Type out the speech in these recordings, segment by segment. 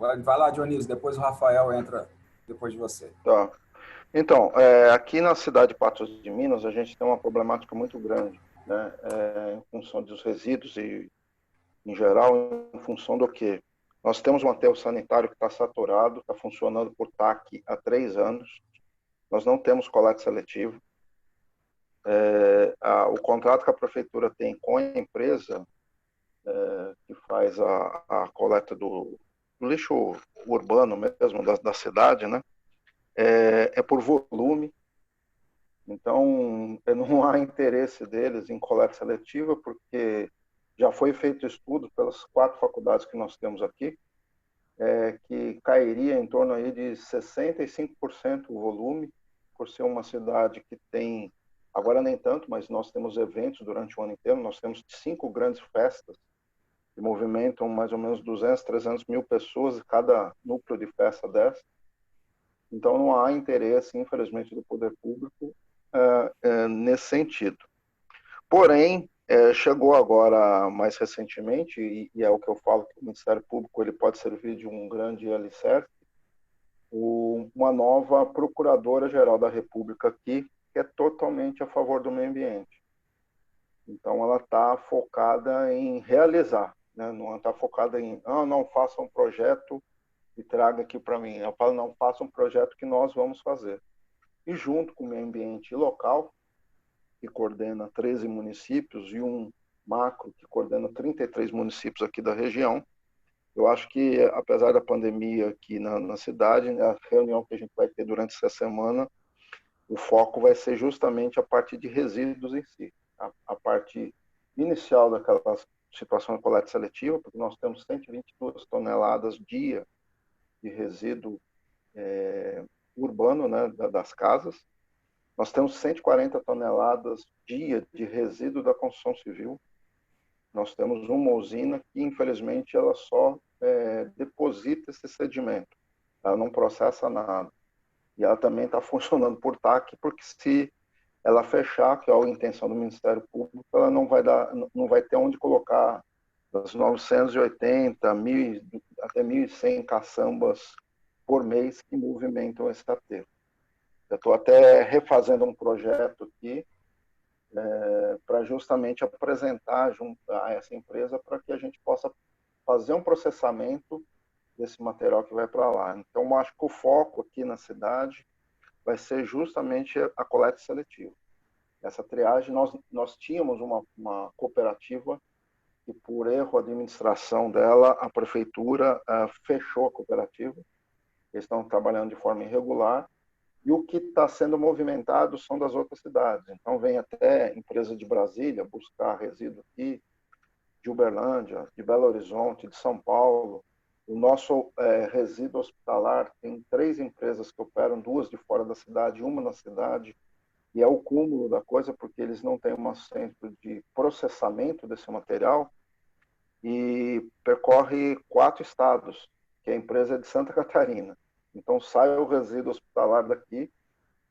Vai lá, Dionísio, depois o Rafael entra depois de você. Tá. Então, aqui na cidade de Patos de Minas, a gente tem uma problemática muito grande, né? Em função dos resíduos e, em geral, em função do quê? Nós temos um aterro sanitário que está saturado, está funcionando por TAC há 3 anos. Nós não temos coleta seletiva. O contrato que a prefeitura tem com a empresa que faz a coleta do lixo urbano mesmo da cidade, né? É por volume. Então, não há interesse deles em coleta seletiva, porque já foi feito estudo pelas 4 faculdades que nós temos aqui, que cairia em torno aí de 65% o volume, por ser uma cidade que tem, agora nem tanto, mas nós temos eventos durante o ano inteiro, nós temos 5 grandes festas que movimentam mais ou menos 200, 300 mil pessoas em cada núcleo de festa dessa. Então, não há interesse, infelizmente, do poder público nesse sentido. Porém, chegou agora, mais recentemente, e é o que eu falo, que o Ministério Público ele pode servir de um grande alicerce, uma nova Procuradora-Geral da República aqui, que é totalmente a favor do meio ambiente. Então, ela está focada em realizar, né? Não está focada em, não, faça um projeto e traga aqui para mim. Ela fala, não, faça um projeto que nós vamos fazer. E junto com o meio ambiente local, que coordena 13 municípios, e um macro, que coordena 33 municípios aqui da região. Eu acho que, apesar da pandemia aqui na cidade, a reunião que a gente vai ter durante essa semana, o foco vai ser justamente a parte de resíduos em si. A parte inicial daquela situação de coleta seletiva, porque nós temos 122 toneladas dia de resíduo urbano, né, das casas. Nós temos 140 toneladas dia de resíduo da construção civil. Nós temos uma usina que, infelizmente, ela só deposita esse sedimento. Ela não processa nada. E ela também está funcionando por TAC, porque se ela fechar, que é a intenção do Ministério Público, ela não vai ter onde colocar das 980, 1.000, até 1.100 caçambas por mês que movimentam esse aterro. Eu estou até refazendo um projeto aqui para justamente apresentar junto a essa empresa para que a gente possa fazer um processamento desse material que vai para lá. Então, eu acho que o foco aqui na cidade vai ser justamente a coleta seletiva. Essa triagem, nós tínhamos uma cooperativa e, por erro de administração dela, a prefeitura fechou a cooperativa. Eles estão trabalhando de forma irregular. E o que está sendo movimentado são das outras cidades. Então, vem até empresa de Brasília buscar resíduo aqui, de Uberlândia, de Belo Horizonte, de São Paulo. O nosso resíduo hospitalar tem 3 empresas que operam, 2 de fora da cidade, uma na cidade. E é o cúmulo da coisa, porque eles não têm um centro de processamento desse material e percorre 4 estados, que a empresa é de Santa Catarina. Então, sai o resíduo hospitalar daqui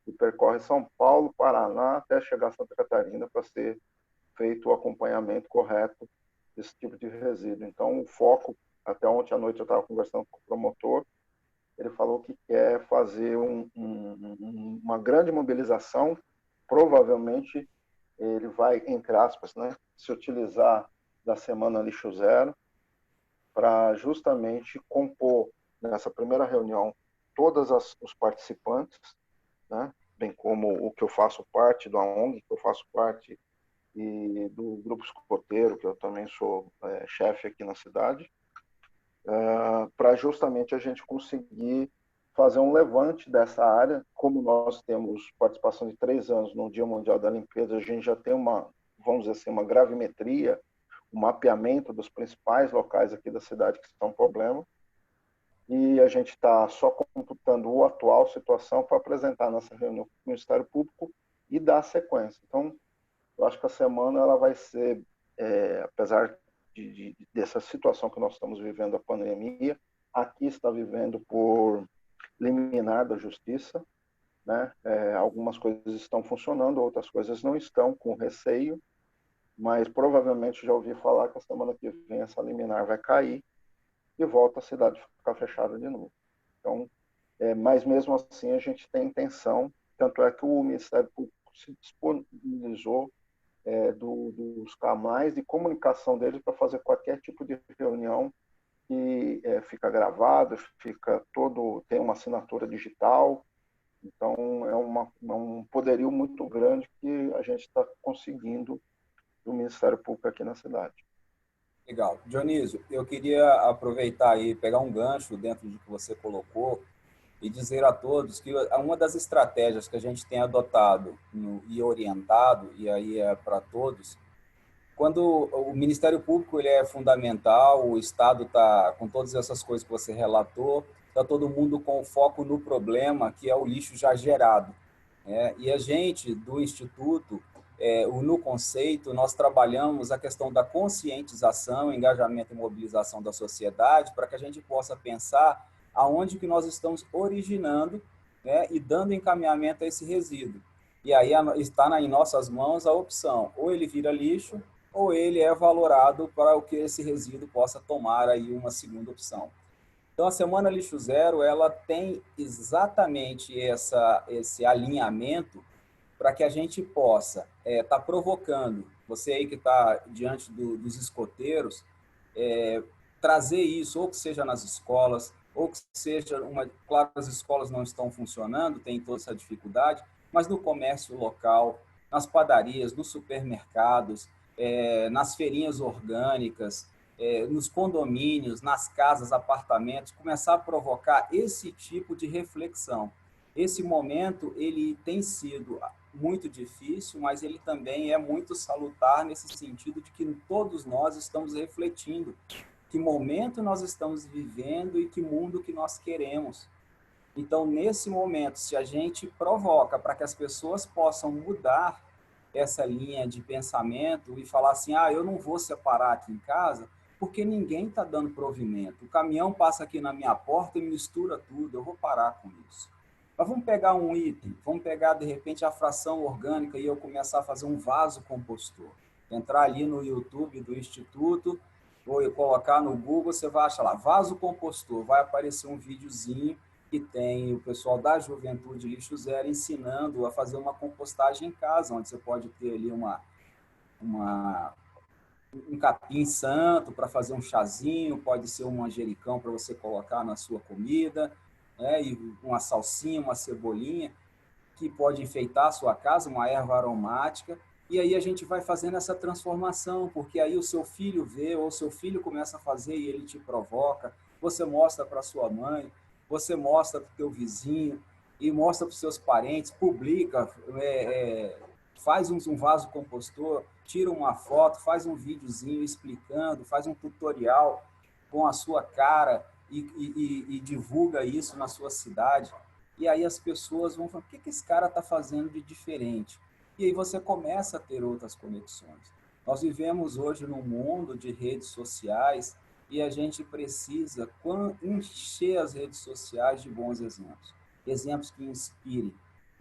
e percorre São Paulo, Paraná, até chegar a Santa Catarina para ser feito o acompanhamento correto desse tipo de resíduo. Então, o foco, até ontem à noite eu estava conversando com o promotor, ele falou que quer fazer uma grande mobilização, provavelmente ele vai, entre aspas, né, se utilizar da Semana Lixo Zero para justamente compor nessa primeira reunião todos os participantes, né, bem como o que eu faço parte da ONG, que eu faço parte, e do Grupo Escoteiro, que eu também sou chefe aqui na cidade, para justamente a gente conseguir fazer um levante dessa área. Como nós temos participação de 3 anos no Dia Mundial da Limpeza, a gente já tem vamos dizer assim, uma gravimetria, um mapeamento dos principais locais aqui da cidade que estão problema, e a gente está só computando a atual situação para apresentar nessa reunião com o Ministério Público e dar sequência. Então, eu acho que a semana ela vai ser, apesar dessa situação que nós estamos vivendo, a pandemia, aqui está vivendo por liminar da justiça, né? Algumas coisas estão funcionando, outras coisas não estão, com receio, mas provavelmente já ouvi falar que a semana que vem essa liminar vai cair e volta a cidade ficar fechada de novo. Então, mas mesmo assim a gente tem intenção, tanto é que o Ministério Público se disponibilizou dos canais de comunicação deles para fazer qualquer tipo de reunião que fica gravado, tem uma assinatura digital. Então, um poderio muito grande que a gente está conseguindo do Ministério Público aqui na cidade. Legal. Dionísio, eu queria aproveitar e pegar um gancho dentro do que você colocou e dizer a todos que uma das estratégias que a gente tem adotado e orientado, e aí é para todos, quando o Ministério Público ele é fundamental, o Estado está com todas essas coisas que você relatou, está todo mundo com o foco no problema, que é o lixo já gerado. E a gente, do Instituto, no conceito, nós trabalhamos a questão da conscientização, engajamento e mobilização da sociedade para que a gente possa pensar aonde que nós estamos originando, e dando encaminhamento a esse resíduo. E aí está em nossas mãos a opção, ou ele vira lixo, ou ele é valorado para o que esse resíduo possa tomar aí uma segunda opção. Então, a Semana Lixo Zero, ela tem exatamente esse alinhamento para que a gente possa estar provocando, você aí que está diante dos escoteiros, trazer isso, ou que seja nas escolas, ou que seja, claro que as escolas não estão funcionando, tem toda essa dificuldade, mas no comércio local, nas padarias, nos supermercados, nas feirinhas orgânicas, nos condomínios, nas casas, apartamentos, começar a provocar esse tipo de reflexão. Esse momento, ele tem sido muito difícil, mas ele também é muito salutar nesse sentido de que todos nós estamos refletindo que momento nós estamos vivendo e que mundo que nós queremos. Então, nesse momento, se a gente provoca para que as pessoas possam mudar essa linha de pensamento e falar assim, eu não vou separar aqui em casa, porque ninguém está dando provimento. O caminhão passa aqui na minha porta e mistura tudo, eu vou parar com isso. Mas vamos pegar um item, vamos pegar, de repente, a fração orgânica e eu começar a fazer um vaso compostor. Entrar ali no YouTube do Instituto, ou colocar no Google, você vai achar lá, vaso compostor, vai aparecer um videozinho que tem o pessoal da Juventude Lixo Zero ensinando a fazer uma compostagem em casa, onde você pode ter ali um capim santo para fazer um chazinho, pode ser um manjericão para você colocar na sua comida, e uma salsinha, uma cebolinha, que pode enfeitar a sua casa, uma erva aromática, e aí a gente vai fazendo essa transformação, porque aí o seu filho vê, ou o seu filho começa a fazer e ele te provoca, você mostra para sua mãe, você mostra para o teu vizinho, e mostra para os seus parentes, publica, faz um vaso compostor, tira uma foto, faz um videozinho explicando, faz um tutorial com a sua cara e divulga isso na sua cidade. E aí as pessoas vão falar, o que esse cara está fazendo de diferente? E aí você começa a ter outras conexões. Nós vivemos hoje num mundo de redes sociais e a gente precisa encher as redes sociais de bons exemplos. Exemplos que inspirem.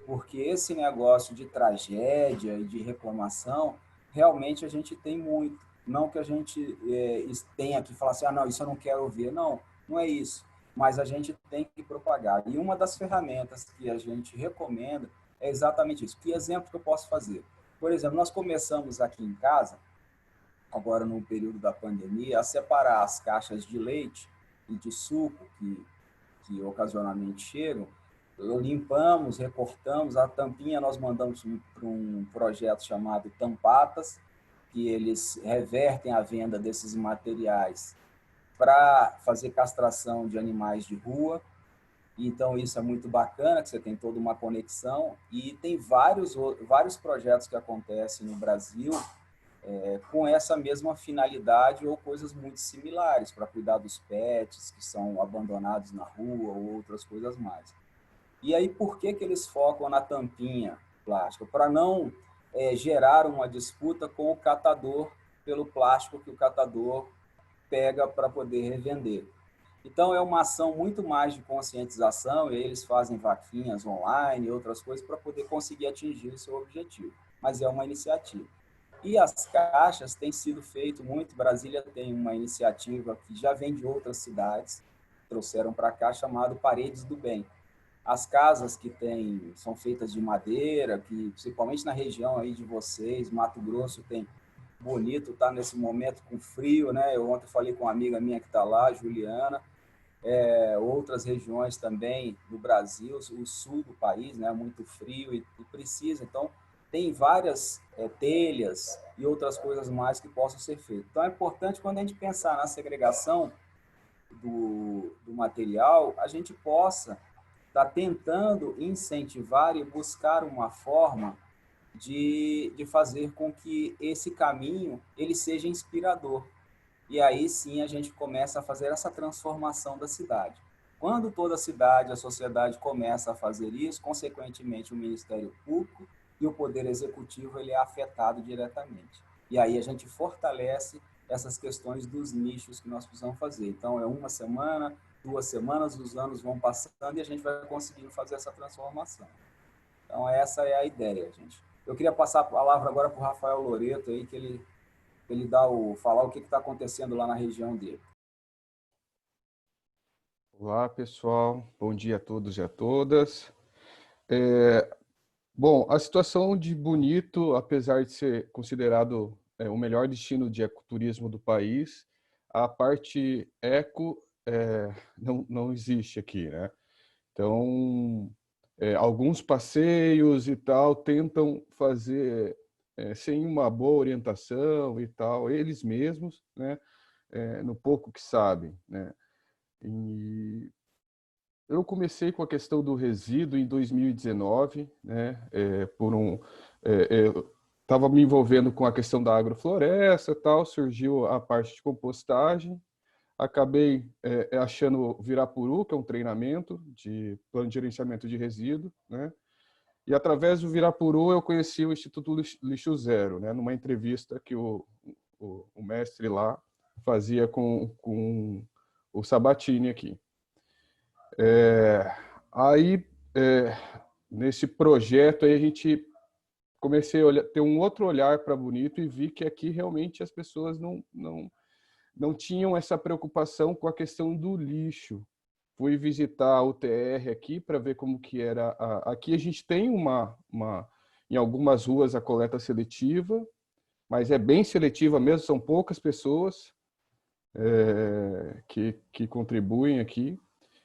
Porque esse negócio de tragédia e de reclamação, realmente a gente tem muito. Não que a gente tenha que falar assim, não, isso eu não quero ouvir. Não, não é isso. Mas a gente tem que propagar. E uma das ferramentas que a gente recomenda é exatamente isso. Que exemplo que eu posso fazer? Por exemplo, nós começamos aqui em casa, agora no período da pandemia, a separar as caixas de leite e de suco que ocasionalmente chegam. Limpamos, recortamos, a tampinha nós mandamos para um projeto chamado Tampatas, que eles revertem a venda desses materiais para fazer castração de animais de rua. Então, isso é muito bacana, que você tem toda uma conexão. E tem vários projetos que acontecem no Brasil com essa mesma finalidade ou coisas muito similares, para cuidar dos pets que são abandonados na rua ou outras coisas mais. E aí, por que eles focam na tampinha plástica? Para não gerar uma disputa com o catador pelo plástico que o catador pega para poder revender. Então, é uma ação muito mais de conscientização, e eles fazem vaquinhas online e outras coisas para poder conseguir atingir o seu objetivo. Mas é uma iniciativa. E as caixas têm sido feito muito. Brasília tem uma iniciativa que já vem de outras cidades, trouxeram para cá, chamado Paredes do Bem. As casas que tem são feitas de madeira, que principalmente na região aí de vocês, Mato Grosso, tem bonito, tá nesse momento com frio, né? Eu ontem falei com uma amiga minha que está lá, Juliana, outras regiões também do Brasil, o sul do país, né, muito frio e precisa. Então, tem várias telhas e outras coisas mais que possam ser feitas. Então, é importante quando a gente pensar na segregação do material, a gente possa estar tentando incentivar e buscar uma forma de fazer com que esse caminho ele seja inspirador. E aí sim a gente começa a fazer essa transformação da cidade. Quando toda a cidade, a sociedade começa a fazer isso, consequentemente o Ministério Público e o Poder Executivo ele é afetado diretamente. E aí a gente fortalece essas questões dos nichos que nós precisamos fazer. Então é uma semana, 2 semanas, os anos vão passando e a gente vai conseguindo fazer essa transformação. Então essa é a ideia, gente. Eu queria passar a palavra agora para o Rafael Loreto aí, que ele falar o que está acontecendo lá na região dele. Olá, pessoal. Bom dia a todos e a todas. Bom, a situação de Bonito, apesar de ser considerado o melhor destino de ecoturismo do país, a parte eco não existe aqui, né? Então, alguns passeios e tal tentam fazer sem uma boa orientação e tal, eles mesmos, né? No pouco que sabem, né? E eu comecei com a questão do resíduo em 2019, né? Eu estava me envolvendo com a questão da agrofloresta, tal, surgiu a parte de compostagem, acabei achando o Virapuru, que é um treinamento de plano de gerenciamento de resíduo, né? E através do Virapuru eu conheci o Instituto Lixo Zero, né? Numa entrevista que o mestre lá fazia com o Sabatini aqui. Aí, nesse projeto, aí a gente comecei a ter um outro olhar para Bonito e vi que aqui realmente as pessoas não tinham essa preocupação com a questão do lixo. Fui visitar a UTR aqui para ver como que era. Aqui a gente tem em algumas ruas a coleta seletiva, mas é bem seletiva mesmo, são poucas pessoas que contribuem aqui.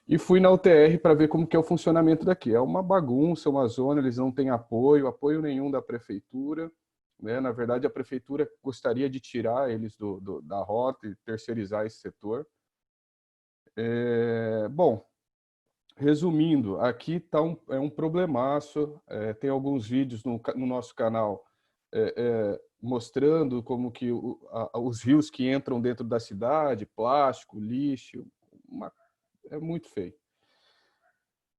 E fui na UTR para ver como que é o funcionamento daqui. É uma bagunça, uma zona, eles não têm apoio nenhum da prefeitura, né? Na verdade, a prefeitura gostaria de tirar eles da rota e terceirizar esse setor. Bom, resumindo, aqui tá um problemaço. Tem alguns vídeos no nosso canal mostrando como que os rios que entram dentro da cidade, plástico, lixo, é muito feio.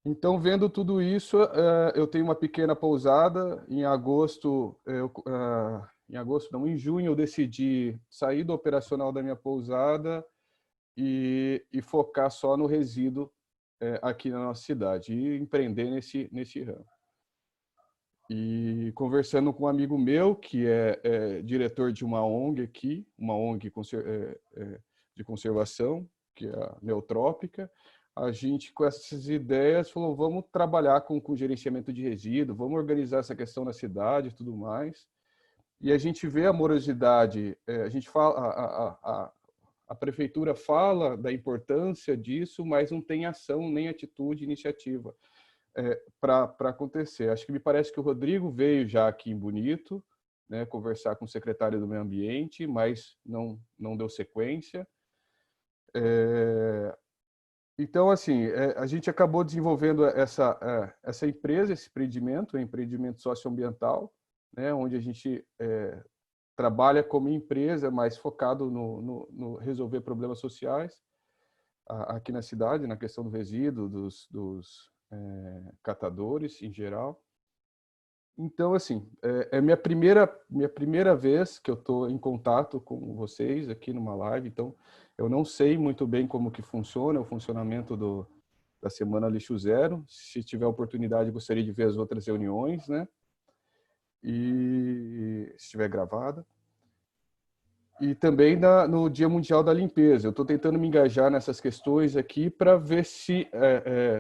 Então, vendo tudo isso, eu tenho uma pequena pousada. Em agosto, em junho, eu decidi sair do operacional da minha pousada e focar só no resíduo aqui na nossa cidade e empreender nesse ramo. E conversando com um amigo meu, que é diretor de uma ONG aqui, uma ONG de conservação, que é a Neutrópica, a gente, com essas ideias, falou, vamos trabalhar com gerenciamento de resíduo, vamos organizar essa questão na cidade e tudo mais. E a gente vê a morosidade, a gente fala, a prefeitura fala da importância disso, mas não tem ação, nem atitude, iniciativa para acontecer. Acho que me parece que o Rodrigo veio já aqui em Bonito, né, conversar com o secretário do Meio Ambiente, mas não deu sequência. Então, assim, a gente acabou desenvolvendo essa empresa, esse empreendimento, um empreendimento socioambiental, né, onde a gente trabalha como empresa, mas focado no resolver problemas sociais aqui na cidade, na questão do resíduo, dos catadores em geral. Então, assim, é minha primeira vez que eu estou em contato com vocês aqui numa live, então eu não sei muito bem como que funciona o funcionamento da Semana Lixo Zero. Se tiver oportunidade, gostaria de ver as outras reuniões, né? e se estiver gravada. E também no Dia Mundial da Limpeza. Eu estou tentando me engajar nessas questões aqui para ver se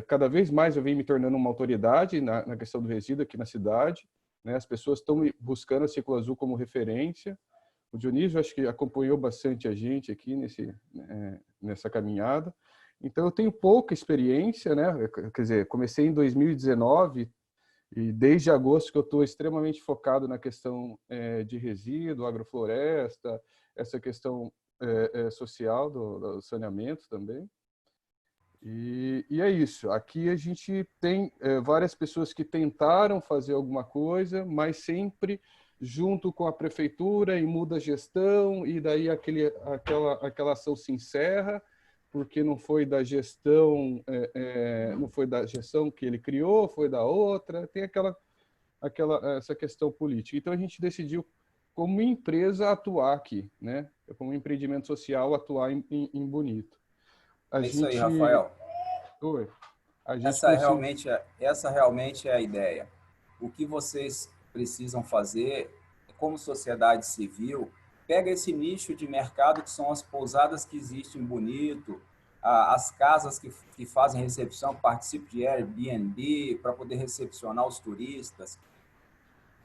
cada vez mais eu venho me tornando uma autoridade na questão do resíduo aqui na cidade, né? As pessoas estão buscando a Círculo Azul como referência. O Dionísio, acho que acompanhou bastante a gente aqui nessa caminhada. Então, eu tenho pouca experiência, né? Quer dizer, comecei em 2019 e desde agosto que eu estou extremamente focado na questão de resíduo, agrofloresta, essa questão social do saneamento também. E é isso. Aqui a gente tem várias pessoas que tentaram fazer alguma coisa, mas sempre junto com a prefeitura, e muda a gestão, e daí aquela ação se encerra, porque não foi da gestão, não foi da gestão que ele criou, foi da outra, tem essa questão política. Então a gente decidiu, como empresa, atuar aqui, né? Como empreendimento social, atuar em Bonito. Isso aí, Rafael. Oi. Essa realmente é a ideia. O que vocês precisam fazer, como sociedade civil, pega esse nicho de mercado que são as pousadas que existem em Bonito, as casas que fazem recepção, participam de Airbnb para poder recepcionar os turistas.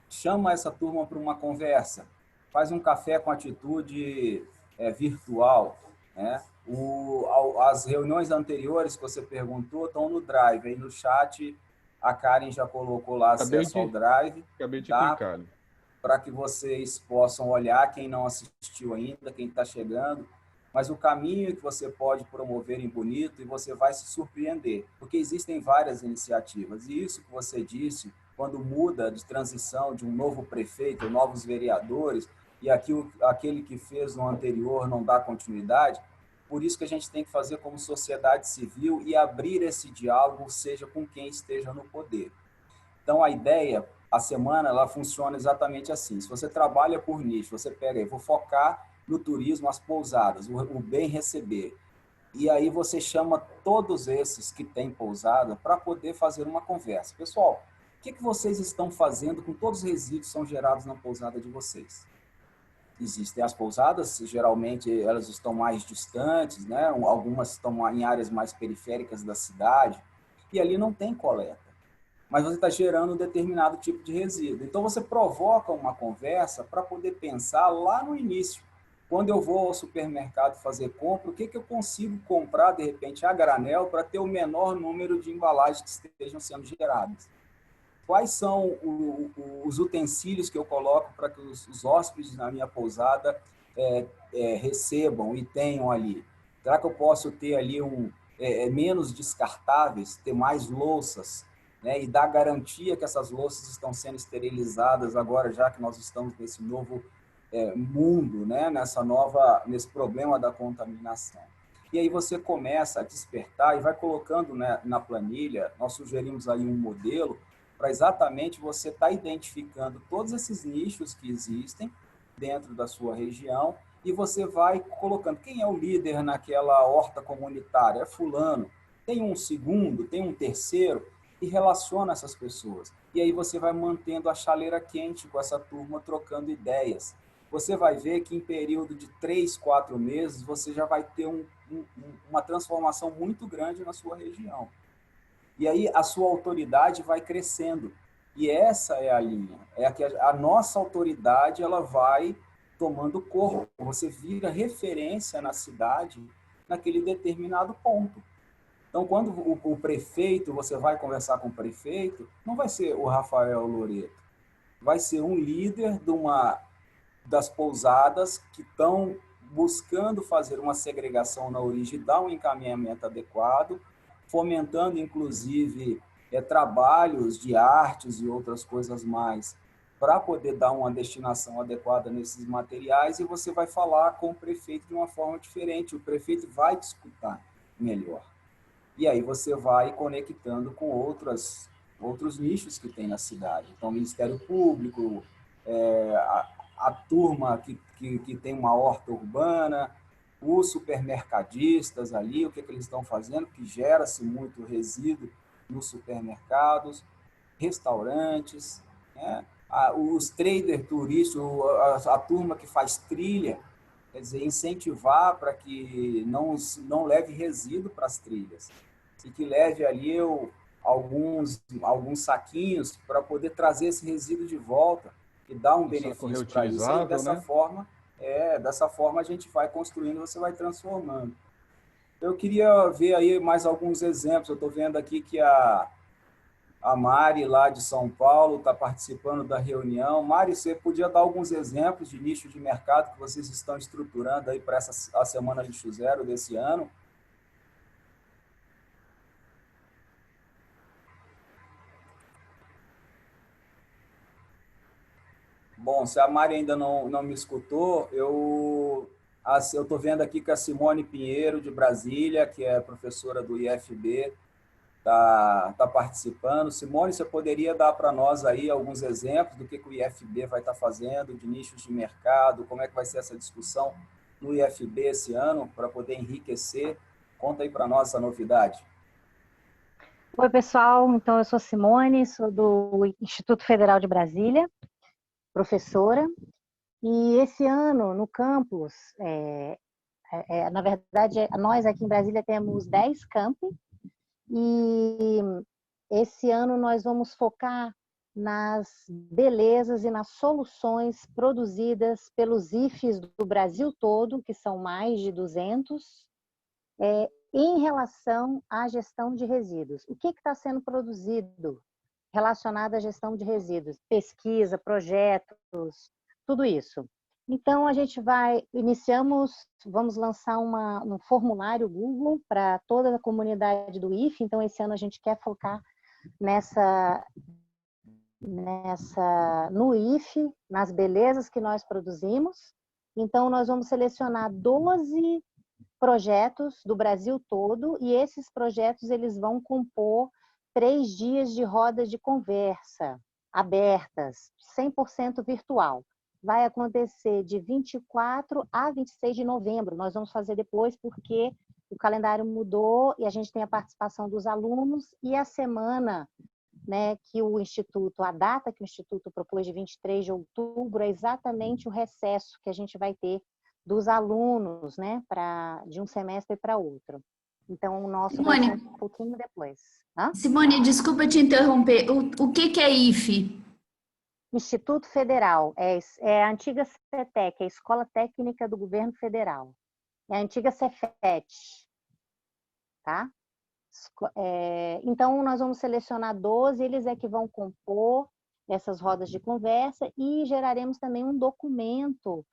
Chama essa turma para uma conversa, faz um café com atitude virtual, né? As reuniões anteriores que você perguntou estão no Drive, aí no chat a Karen já colocou lá acesso ao Drive. Acabei de clicar. Para que vocês possam olhar, quem não assistiu ainda, quem está chegando, mas o caminho que você pode promover em Bonito, e você vai se surpreender, porque existem várias iniciativas, e isso que você disse, quando muda de transição de um novo prefeito, novos vereadores, e aquele que fez no anterior não dá continuidade, por isso que a gente tem que fazer como sociedade civil e abrir esse diálogo, seja com quem esteja no poder. Então, a ideia, a semana, ela funciona exatamente assim. Se você trabalha por nicho, você pega, vou focar no turismo, as pousadas, o bem receber. E aí você chama todos esses que têm pousada para poder fazer uma conversa. Pessoal, o que vocês estão fazendo com todos os resíduos que são gerados na pousada de vocês? Existem as pousadas, geralmente elas estão mais distantes, né? Algumas estão em áreas mais periféricas da cidade, e ali não tem coleta. Mas você está gerando um determinado tipo de resíduo. Então, você provoca uma conversa para poder pensar lá no início. Quando eu vou ao supermercado fazer compra, o que eu consigo comprar, de repente, a granel, para ter o menor número de embalagens que estejam sendo geradas? Quais são os utensílios que eu coloco para que os hóspedes na minha pousada recebam e tenham ali? Será que eu posso ter ali menos descartáveis, ter mais louças, né, e dar garantia que essas louças estão sendo esterilizadas agora, já que nós estamos nesse novo mundo, né, nesse problema da contaminação? E aí você começa a despertar e vai colocando, né, na planilha. Nós sugerimos aí um modelo para exatamente você estar identificando todos esses nichos que existem dentro da sua região, e você vai colocando quem é o líder naquela horta comunitária. É fulano. Tem um segundo, tem um terceiro, e relaciona essas pessoas. E aí você vai mantendo a chaleira quente com essa turma, trocando ideias. Você vai ver que em período de 3, 4 meses, você já vai ter uma transformação muito grande na sua região. E aí a sua autoridade vai crescendo. E essa é a linha. É que a nossa autoridade ela vai tomando corpo. Você vira referência na cidade naquele determinado ponto. Então, quando o prefeito, você vai conversar com o prefeito, não vai ser o Rafael Loreto, vai ser um líder das pousadas que estão buscando fazer uma segregação na origem, dar um encaminhamento adequado, fomentando, inclusive, trabalhos de artes e outras coisas mais, para poder dar uma destinação adequada nesses materiais, e você vai falar com o prefeito de uma forma diferente, o prefeito vai te escutar melhor. E aí você vai conectando com outros nichos que tem na cidade. Então, o Ministério Público, a turma que tem uma horta urbana, os supermercadistas ali, o que eles estão fazendo, que gera-se muito resíduo nos supermercados, restaurantes, né? os traders turísticos, a turma que faz trilha, quer dizer, incentivar para que não leve resíduo para as trilhas e que leve ali alguns saquinhos para poder trazer esse resíduo de volta e dar um benefício para isso. E dessa forma a gente vai construindo, você vai transformando. Eu queria ver aí mais alguns exemplos. Eu estou vendo aqui que a Mari, lá de São Paulo, está participando da reunião. Mari, você podia dar alguns exemplos de nicho de mercado que vocês estão estruturando aí para a Semana Lixo Zero desse ano? Bom, se a Mari ainda não me escutou, eu estou vendo aqui que a Simone Pinheiro, de Brasília, que é professora do IFB, está participando. Simone, você poderia dar para nós aí alguns exemplos do que o IFB vai estar fazendo, de nichos de mercado, como é que vai ser essa discussão no IFB esse ano, para poder enriquecer? Conta aí para nós essa novidade. Oi, pessoal. Então, eu sou Simone, sou do Instituto Federal de Brasília, professora. E esse ano, no campus, na verdade, nós aqui em Brasília temos 10 campi, e esse ano nós vamos focar nas belezas e nas soluções produzidas pelos IFES do Brasil todo, que são mais de 200, em relação à gestão de resíduos. O que está sendo produzido relacionado à gestão de resíduos? Pesquisa, projetos, tudo isso. Então, a gente vamos lançar um formulário Google para toda a comunidade do IFE. Então, esse ano a gente quer focar no IFE, nas belezas que nós produzimos. Então, nós vamos selecionar 12 projetos do Brasil todo, e esses projetos eles vão compor 3 dias de rodas de conversa abertas, 100% virtual. Vai acontecer de 24 a 26 de novembro. Nós vamos fazer depois porque o calendário mudou e a gente tem a participação dos alunos, e a semana, né, a data que o Instituto propôs de 23 de outubro é exatamente o recesso que a gente vai ter dos alunos, né, de um semestre para outro. Então, o nosso vai ser um pouquinho depois. Simone, desculpa te interromper. O que é IFE? Instituto Federal, é a antiga CETEC, a Escola Técnica do Governo Federal. É a antiga Cefet, tá? Então, nós vamos selecionar 12, eles é que vão compor essas rodas de conversa, e geraremos também um documento.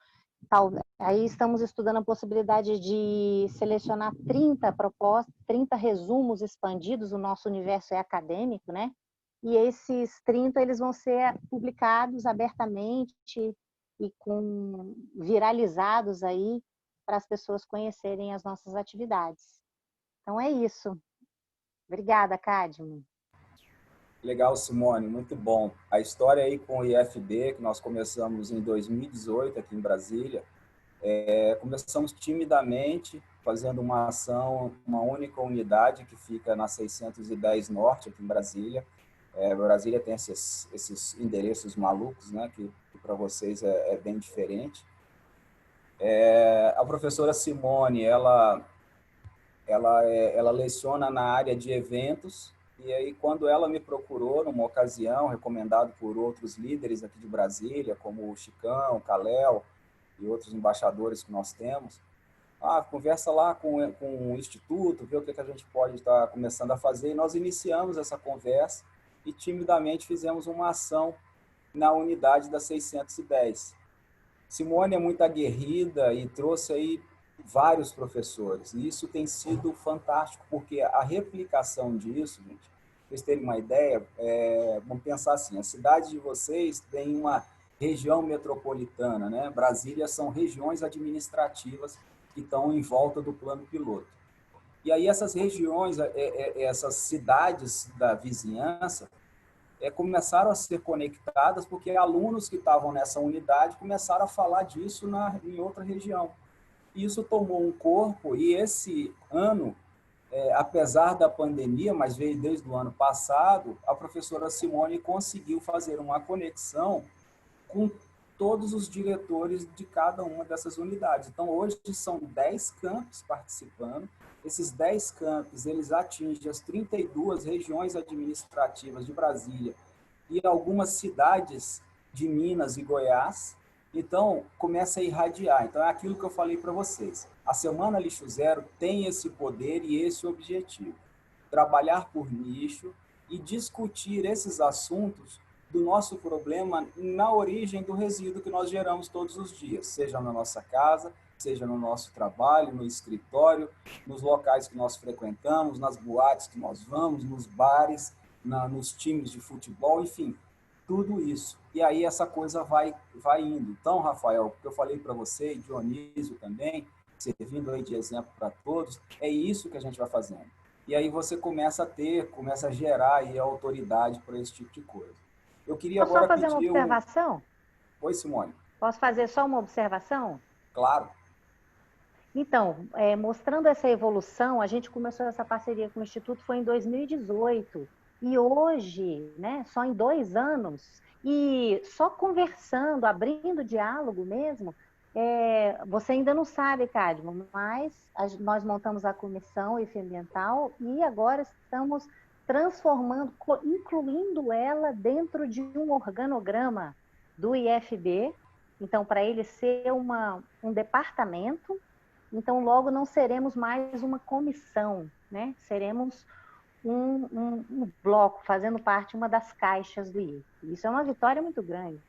Aí estamos estudando a possibilidade de selecionar 30 propostas, 30 resumos expandidos. O nosso universo é acadêmico, né? E esses 30 eles vão ser publicados abertamente e viralizados aí para as pessoas conhecerem as nossas atividades. Então é isso. Obrigada, Cadmo. Legal, Simone, muito bom. A história aí com o IFB, que nós começamos em 2018 aqui em Brasília, começamos timidamente, fazendo uma ação, uma única unidade que fica na 610 Norte, aqui em Brasília. Brasília tem esses endereços malucos, né, que para vocês é bem diferente. A professora Simone, ela leciona na área de eventos, e aí quando ela me procurou numa ocasião, recomendado por outros líderes aqui de Brasília, como o Chicão, o Caléu e outros embaixadores que nós temos, conversa lá com o Instituto, vê o que a gente pode estar começando a fazer, e nós iniciamos essa conversa e timidamente fizemos uma ação na unidade da 610. Simone é muito aguerrida e trouxe aí vários professores, e isso tem sido fantástico, porque a replicação disso, gente, para vocês terem uma ideia, vamos pensar assim, a cidade de vocês tem uma região metropolitana, né? Brasília são regiões administrativas que estão em volta do plano piloto. E aí essas regiões, essas cidades da vizinhança, começaram a ser conectadas porque alunos que estavam nessa unidade começaram a falar disso em outra região. Isso tomou um corpo, e esse ano apesar da pandemia, mas veio desde o ano passado, a professora Simone conseguiu fazer uma conexão com todos os diretores de cada uma dessas unidades. Então, hoje são 10 campos participando. Esses 10 campos, eles atingem as 32 regiões administrativas de Brasília e algumas cidades de Minas e Goiás. Então, começa a irradiar. Então, é aquilo que eu falei para vocês. A Semana Lixo Zero tem esse poder e esse objetivo. Trabalhar por nicho e discutir esses assuntos do nosso problema na origem do resíduo que nós geramos todos os dias, seja na nossa casa, seja no nosso trabalho, no escritório, nos locais que nós frequentamos, nas boates que nós vamos, nos bares, nos times de futebol, enfim, tudo isso. E aí essa coisa vai indo. Então, Rafael, o que eu falei para você, e Dionísio também, servindo aí de exemplo para todos, é isso que a gente vai fazendo. E aí você começa a gerar aí a autoridade para esse tipo de coisa. Eu queria Posso agora só fazer uma pedir observação? Oi, Simone. Posso fazer só uma observação? Claro. Então, mostrando essa evolução, a gente começou essa parceria com o Instituto foi em 2018. E hoje, né, só em 2 anos, e só conversando, abrindo diálogo mesmo, você ainda não sabe, Cadmo, mas nós montamos a comissão IFE Ambiental e agora estamos transformando, incluindo ela dentro de um organograma do IFB. Então, para ele ser um departamento, então logo não seremos mais uma comissão, né? Seremos um bloco, fazendo parte de uma das caixas do IFE. Isso é uma vitória muito grande.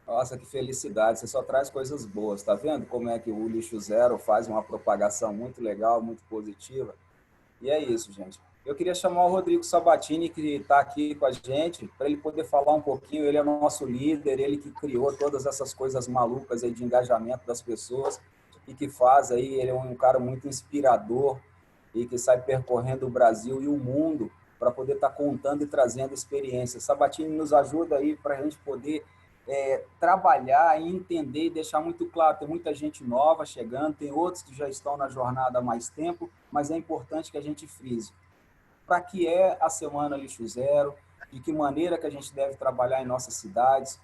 Nossa, que felicidade, você só traz coisas boas, tá vendo como é que o Lixo Zero faz uma propagação muito legal, muito positiva? E é isso, gente. Eu queria chamar o Rodrigo Sabatini, que está aqui com a gente, para ele poder falar um pouquinho. Ele é nosso líder, ele que criou todas essas coisas malucas aí de engajamento das pessoas e que faz aí, ele é um cara muito inspirador e que sai percorrendo o Brasil e o mundo para poder estar contando e trazendo experiências. Sabatini nos ajuda aí para a gente poder trabalhar e entender e deixar muito claro. Tem muita gente nova chegando, tem outros que já estão na jornada há mais tempo, mas é importante que a gente frise. Para que é a Semana Lixo Zero, de que maneira que a gente deve trabalhar em nossas cidades,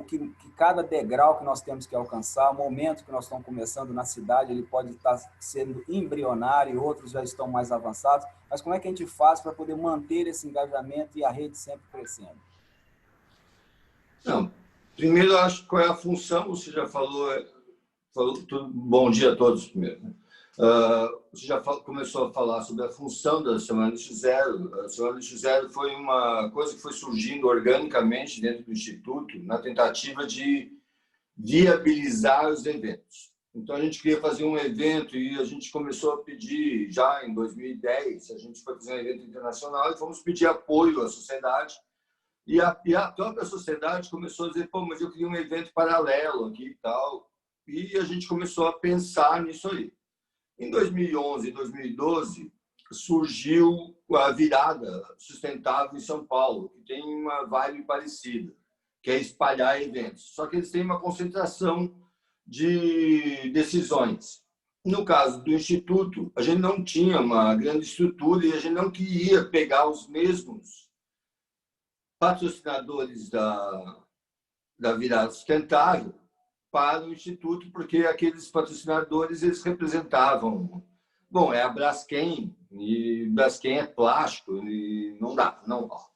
que cada degrau que nós temos que alcançar, o momento que nós estamos começando na cidade, ele pode estar sendo embrionário, outros já estão mais avançados, mas como é que a gente faz para poder manter esse engajamento e a rede sempre crescendo? Não, primeiro, eu acho qual é a função, você já falou tudo, bom dia a todos primeiro, né? Você já começou a falar sobre a função da Semana Lixo Zero. A Semana Lixo Zero foi uma coisa que foi surgindo organicamente dentro do Instituto na tentativa de viabilizar os eventos. Então, a gente queria fazer um evento e a gente começou a pedir, já em 2010, a gente foi fazer um evento internacional e fomos pedir apoio à sociedade. E a própria sociedade começou a dizer, pô, mas eu queria um evento paralelo aqui e tal. E a gente começou a pensar nisso aí. Em 2011 e 2012, surgiu a Virada Sustentável em São Paulo, que tem uma vibe parecida, que é espalhar eventos. Só que eles têm uma concentração de decisões. No caso do Instituto, a gente não tinha uma grande estrutura e a gente não queria pegar os mesmos patrocinadores da Virada Sustentável para o Instituto, porque aqueles patrocinadores eles representavam, bom, é a Braskem, e Braskem é plástico, e não dá, não rola.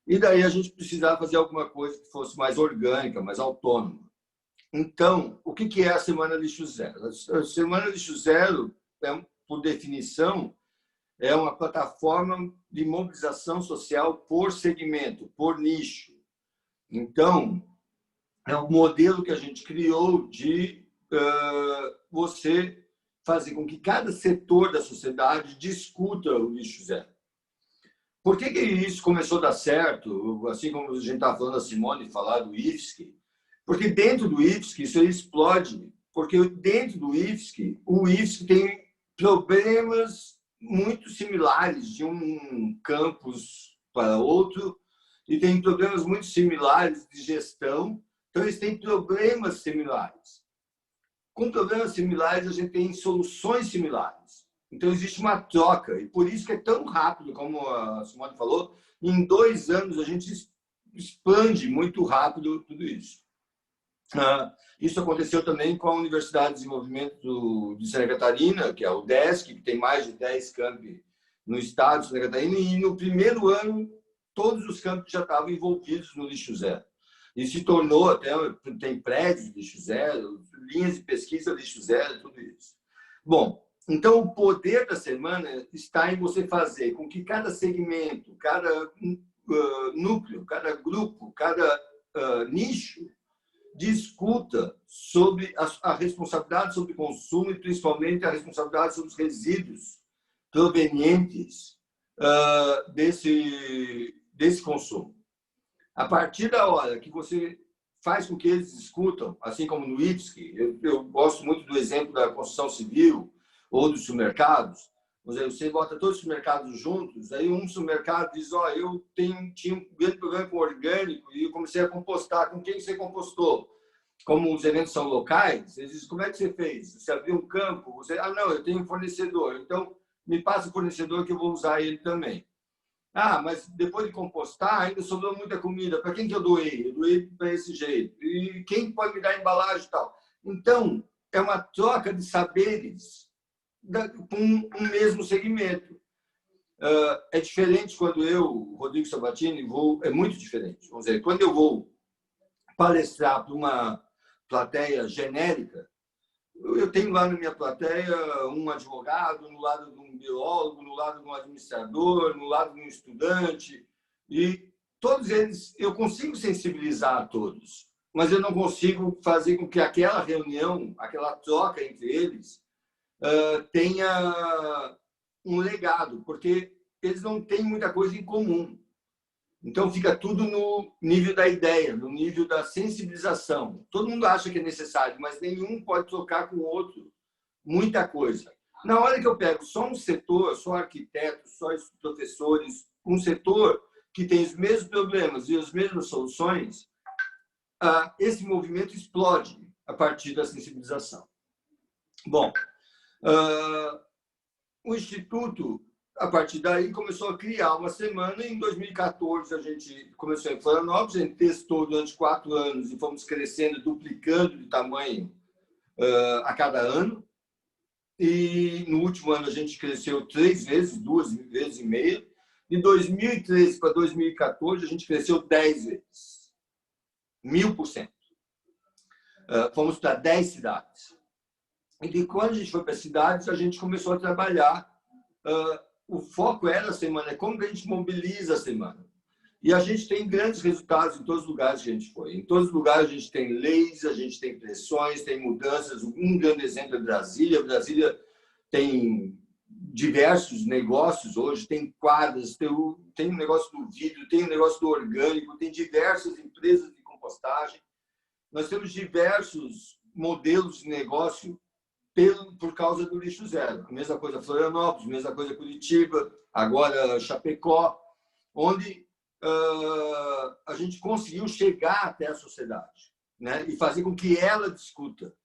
E daí a gente precisava fazer alguma coisa que fosse mais orgânica, mais autônoma. Então, o que é a Semana Lixo Zero? A Semana Lixo Zero, por definição, é uma plataforma de mobilização social por segmento, por nicho. Então, é um modelo que a gente criou de você fazer com que cada setor da sociedade discuta o lixo zero. Por que isso começou a dar certo? Assim como a gente estava falando, a Simone falar do IFSC, porque dentro do IFSC isso explode, porque dentro do IFSC, o IFSC tem problemas muito similares de um campus para outro e tem problemas muito similares de gestão. Então, eles têm problemas similares. Com problemas similares, a gente tem soluções similares. Então, existe uma troca, e por isso que é tão rápido, como a Simone falou, em 2 anos a gente expande muito rápido tudo isso. Isso aconteceu também com a Universidade de Desenvolvimento de Santa Catarina, que é o UDESC, que tem mais de 10 campi no estado de Santa Catarina, e no primeiro ano todos os campos já estavam envolvidos no lixo zero. E se tornou até, tem prédios de lixo zero, linhas de pesquisa lixo zero, tudo isso. Bom, então o poder da semana está em você fazer com que cada segmento, cada núcleo, cada grupo, cada nicho discuta sobre a responsabilidade sobre o consumo e principalmente a responsabilidade sobre os resíduos provenientes desse consumo. A partir da hora que você faz com que eles discutam, assim como no IPSC, eu gosto muito do exemplo da construção civil ou dos supermercados. Você bota todos os supermercados juntos, aí um supermercado diz, eu tinha um grande problema com orgânico e eu comecei a compostar. Com quem você compostou? Como os eventos são locais, eles dizem, como é que você fez? Você abriu um campo? Não, eu tenho um fornecedor, então me passa o fornecedor que eu vou usar ele também. Mas depois de compostar, ainda sobrou muita comida. Para quem que eu doei? Eu doei para esse jeito. E quem pode me dar embalagem e tal? Então, é uma troca de saberes com um mesmo segmento. É diferente quando eu, Rodrigo Sabatini, vou... É muito diferente. Vamos dizer, quando eu vou palestrar para uma plateia genérica, eu tenho lá na minha plateia um advogado, no lado de um biólogo, no lado de um administrador, no lado de um estudante, e todos eles eu consigo sensibilizar a todos, mas eu não consigo fazer com que aquela reunião, aquela troca entre eles tenha um legado, porque eles não têm muita coisa em comum. Então, fica tudo no nível da ideia, no nível da sensibilização. Todo mundo acha que é necessário, mas nenhum pode trocar com o outro muita coisa. Na hora que eu pego só um setor, só arquitetos, só professores, um setor que tem os mesmos problemas e as mesmas soluções, esse movimento explode a partir da sensibilização. Bom, o Instituto, a partir daí, começou a criar uma semana. Em 2014, a gente começou em Florianópolis, a gente testou durante 4 anos e fomos crescendo, duplicando de tamanho a cada ano. E no último ano, a gente cresceu 3 vezes, 2 vezes e meia. De 2013 para 2014, a gente cresceu 10 vezes. 1000%. Fomos para 10 cidades. E quando a gente foi para as cidades, a gente começou a trabalhar. O foco era a semana, é como que a gente mobiliza a semana. E a gente tem grandes resultados em todos os lugares que a gente foi. Em todos os lugares a gente tem leis, a gente tem pressões, tem mudanças. Um grande exemplo é Brasília. Brasília tem diversos negócios hoje, tem quadras, tem um negócio do vidro, tem um negócio do orgânico, tem diversas empresas de compostagem. Nós temos diversos modelos de negócio por causa do lixo zero. A mesma coisa Florianópolis, a mesma coisa Curitiba, agora Chapecó, onde a gente conseguiu chegar até a sociedade, né? E fazer com que ela discuta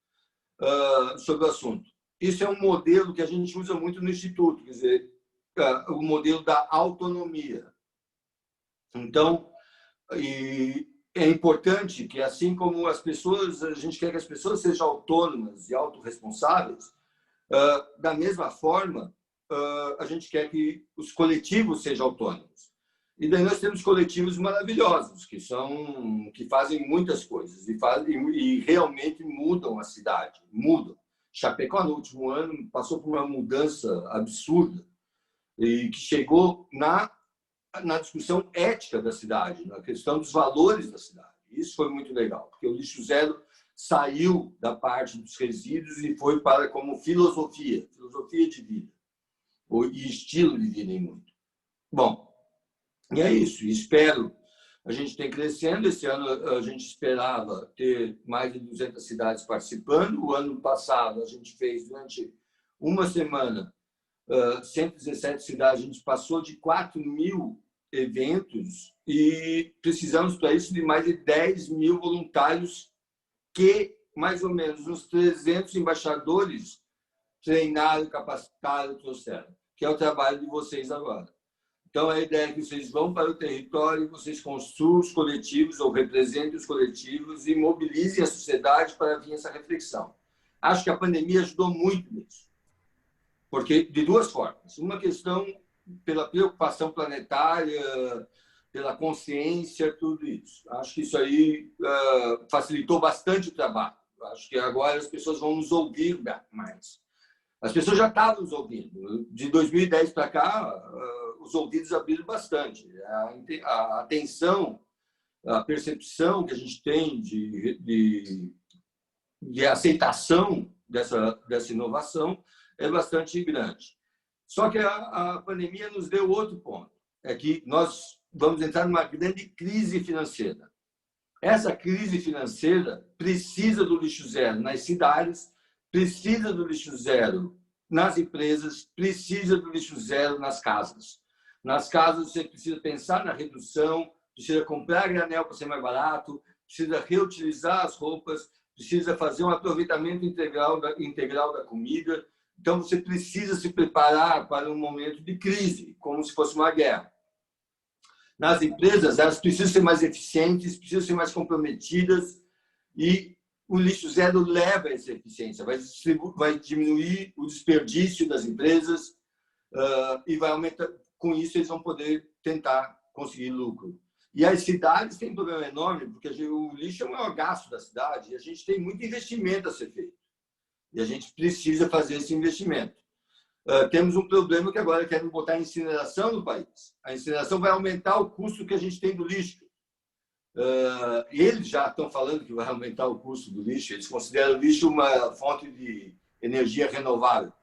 sobre o assunto. Isso é um modelo que a gente usa muito no Instituto, quer dizer, o modelo da autonomia. Então, é importante que, assim como as pessoas, a gente quer que as pessoas sejam autônomas e autorresponsáveis, da mesma forma, a gente quer que os coletivos sejam autônomos. E daí nós temos coletivos maravilhosos, que fazem muitas coisas e realmente mudam a cidade, mudam. Chapecó, no último ano, passou por uma mudança absurda e que chegou na discussão ética da cidade, na questão dos valores da cidade. Isso foi muito legal, porque o lixo zero saiu da parte dos resíduos e foi para como filosofia de vida, e estilo de vida em muito. Bom, e é isso. Espero a gente tem crescendo. Esse ano a gente esperava ter mais de 200 cidades participando. O ano passado a gente fez, durante uma semana, 117 cidades. A gente passou de 4.000 eventos e precisamos para isso de mais de 10.000 voluntários, que mais ou menos uns 300 embaixadores treinaram, capacitaram, trouxeram, que é o trabalho de vocês agora. Então, a ideia é que vocês vão para o território, vocês construam os coletivos ou representem os coletivos e mobilizem a sociedade para vir essa reflexão. Acho que a pandemia ajudou muito nisso, porque de duas formas. Uma questão pela preocupação planetária, pela consciência, tudo isso. Acho que isso aí facilitou bastante o trabalho. Acho que agora as pessoas vão nos ouvir mais. As pessoas já estavam nos ouvindo. De 2010 para cá, os ouvidos abriram bastante. A atenção, a percepção que a gente tem de aceitação dessa inovação é bastante grande. Só que a pandemia nos deu outro ponto. É que nós vamos entrar numa grande crise financeira. Essa crise financeira precisa do lixo zero nas cidades, precisa do lixo zero nas empresas, precisa do lixo zero nas casas. Nas casas, você precisa pensar na redução, precisa comprar granel para ser mais barato, precisa reutilizar as roupas, precisa fazer um aproveitamento integral da comida. Então, você precisa se preparar para um momento de crise, como se fosse uma guerra. Nas empresas, elas precisam ser mais eficientes, precisam ser mais comprometidas e o lixo zero leva a essa eficiência, vai diminuir o desperdício das empresas e vai aumentar. Com isso, eles vão poder tentar conseguir lucro. E as cidades têm um problema enorme, porque o lixo é o maior gasto da cidade e a gente tem muito investimento a ser feito. E a gente precisa fazer esse investimento. Temos um problema que agora querem botar a incineração no país. A incineração vai aumentar o custo que a gente tem do lixo. Eles já estão falando que vai aumentar o custo do lixo. Eles consideram o lixo uma fonte de energia renovável.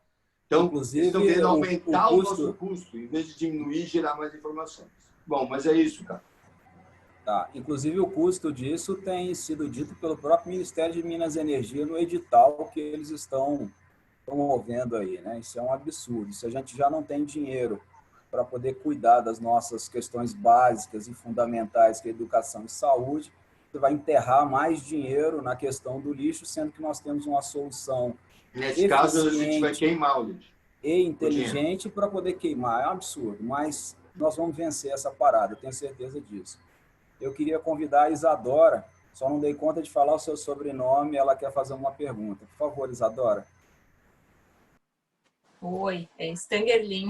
Então, inclusive, eles estão querendo aumentar o nosso custo, em vez de diminuir e gerar mais informações. Bom, mas é isso, cara. Tá. Inclusive, o custo disso tem sido dito pelo próprio Ministério de Minas e Energia no edital que eles estão promovendo aí, né? Isso é um absurdo. Se a gente já não tem dinheiro para poder cuidar das nossas questões básicas e fundamentais, que é educação e saúde, você vai enterrar mais dinheiro na questão do lixo, sendo que nós temos uma solução nesse caso, a gente vai queimar o lixo. E inteligente para poder queimar. É um absurdo, mas nós vamos vencer essa parada, eu tenho certeza disso. Eu queria convidar a Isadora, só não dei conta de falar o seu sobrenome, ela quer fazer uma pergunta. Por favor, Isadora. Oi, é Stangerlin.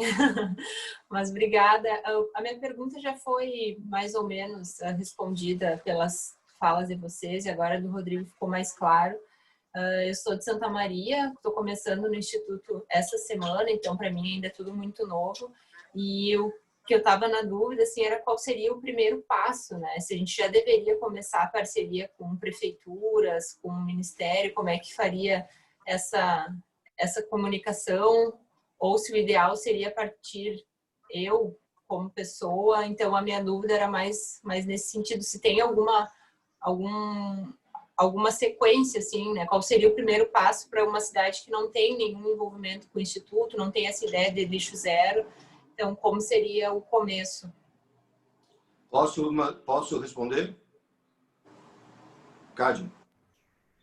Mas obrigada. A minha pergunta já foi mais ou menos respondida pelas falas de vocês e agora do Rodrigo ficou mais claro. Eu sou de Santa Maria, estou começando no Instituto essa semana, então para mim ainda é tudo muito novo. E o que eu estava na dúvida assim, era qual seria o primeiro passo, né? Se a gente já deveria começar a parceria com prefeituras, com o Ministério, como é que faria essa comunicação, ou se o ideal seria partir eu como pessoa. Então, a minha dúvida era mais nesse sentido, se tem alguma sequência, assim, né? Qual seria o primeiro passo para uma cidade que não tem nenhum envolvimento com o Instituto, não tem essa ideia de lixo zero. Então, como seria o começo? Posso responder? Cádio?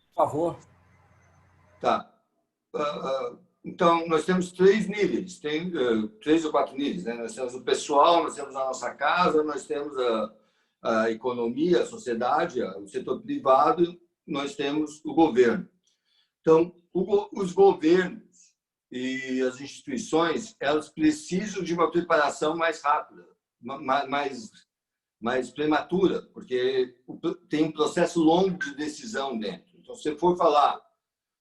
Por favor. Tá. Então, nós temos 3 níveis, tem 3 ou 4 níveis, né? Nós temos o pessoal, nós temos a nossa casa, nós temos a economia, a sociedade, o setor privado, nós temos o governo. Então, os governos e as instituições, elas precisam de uma preparação mais rápida, mais prematura, porque tem um processo longo de decisão dentro. Então, se você for falar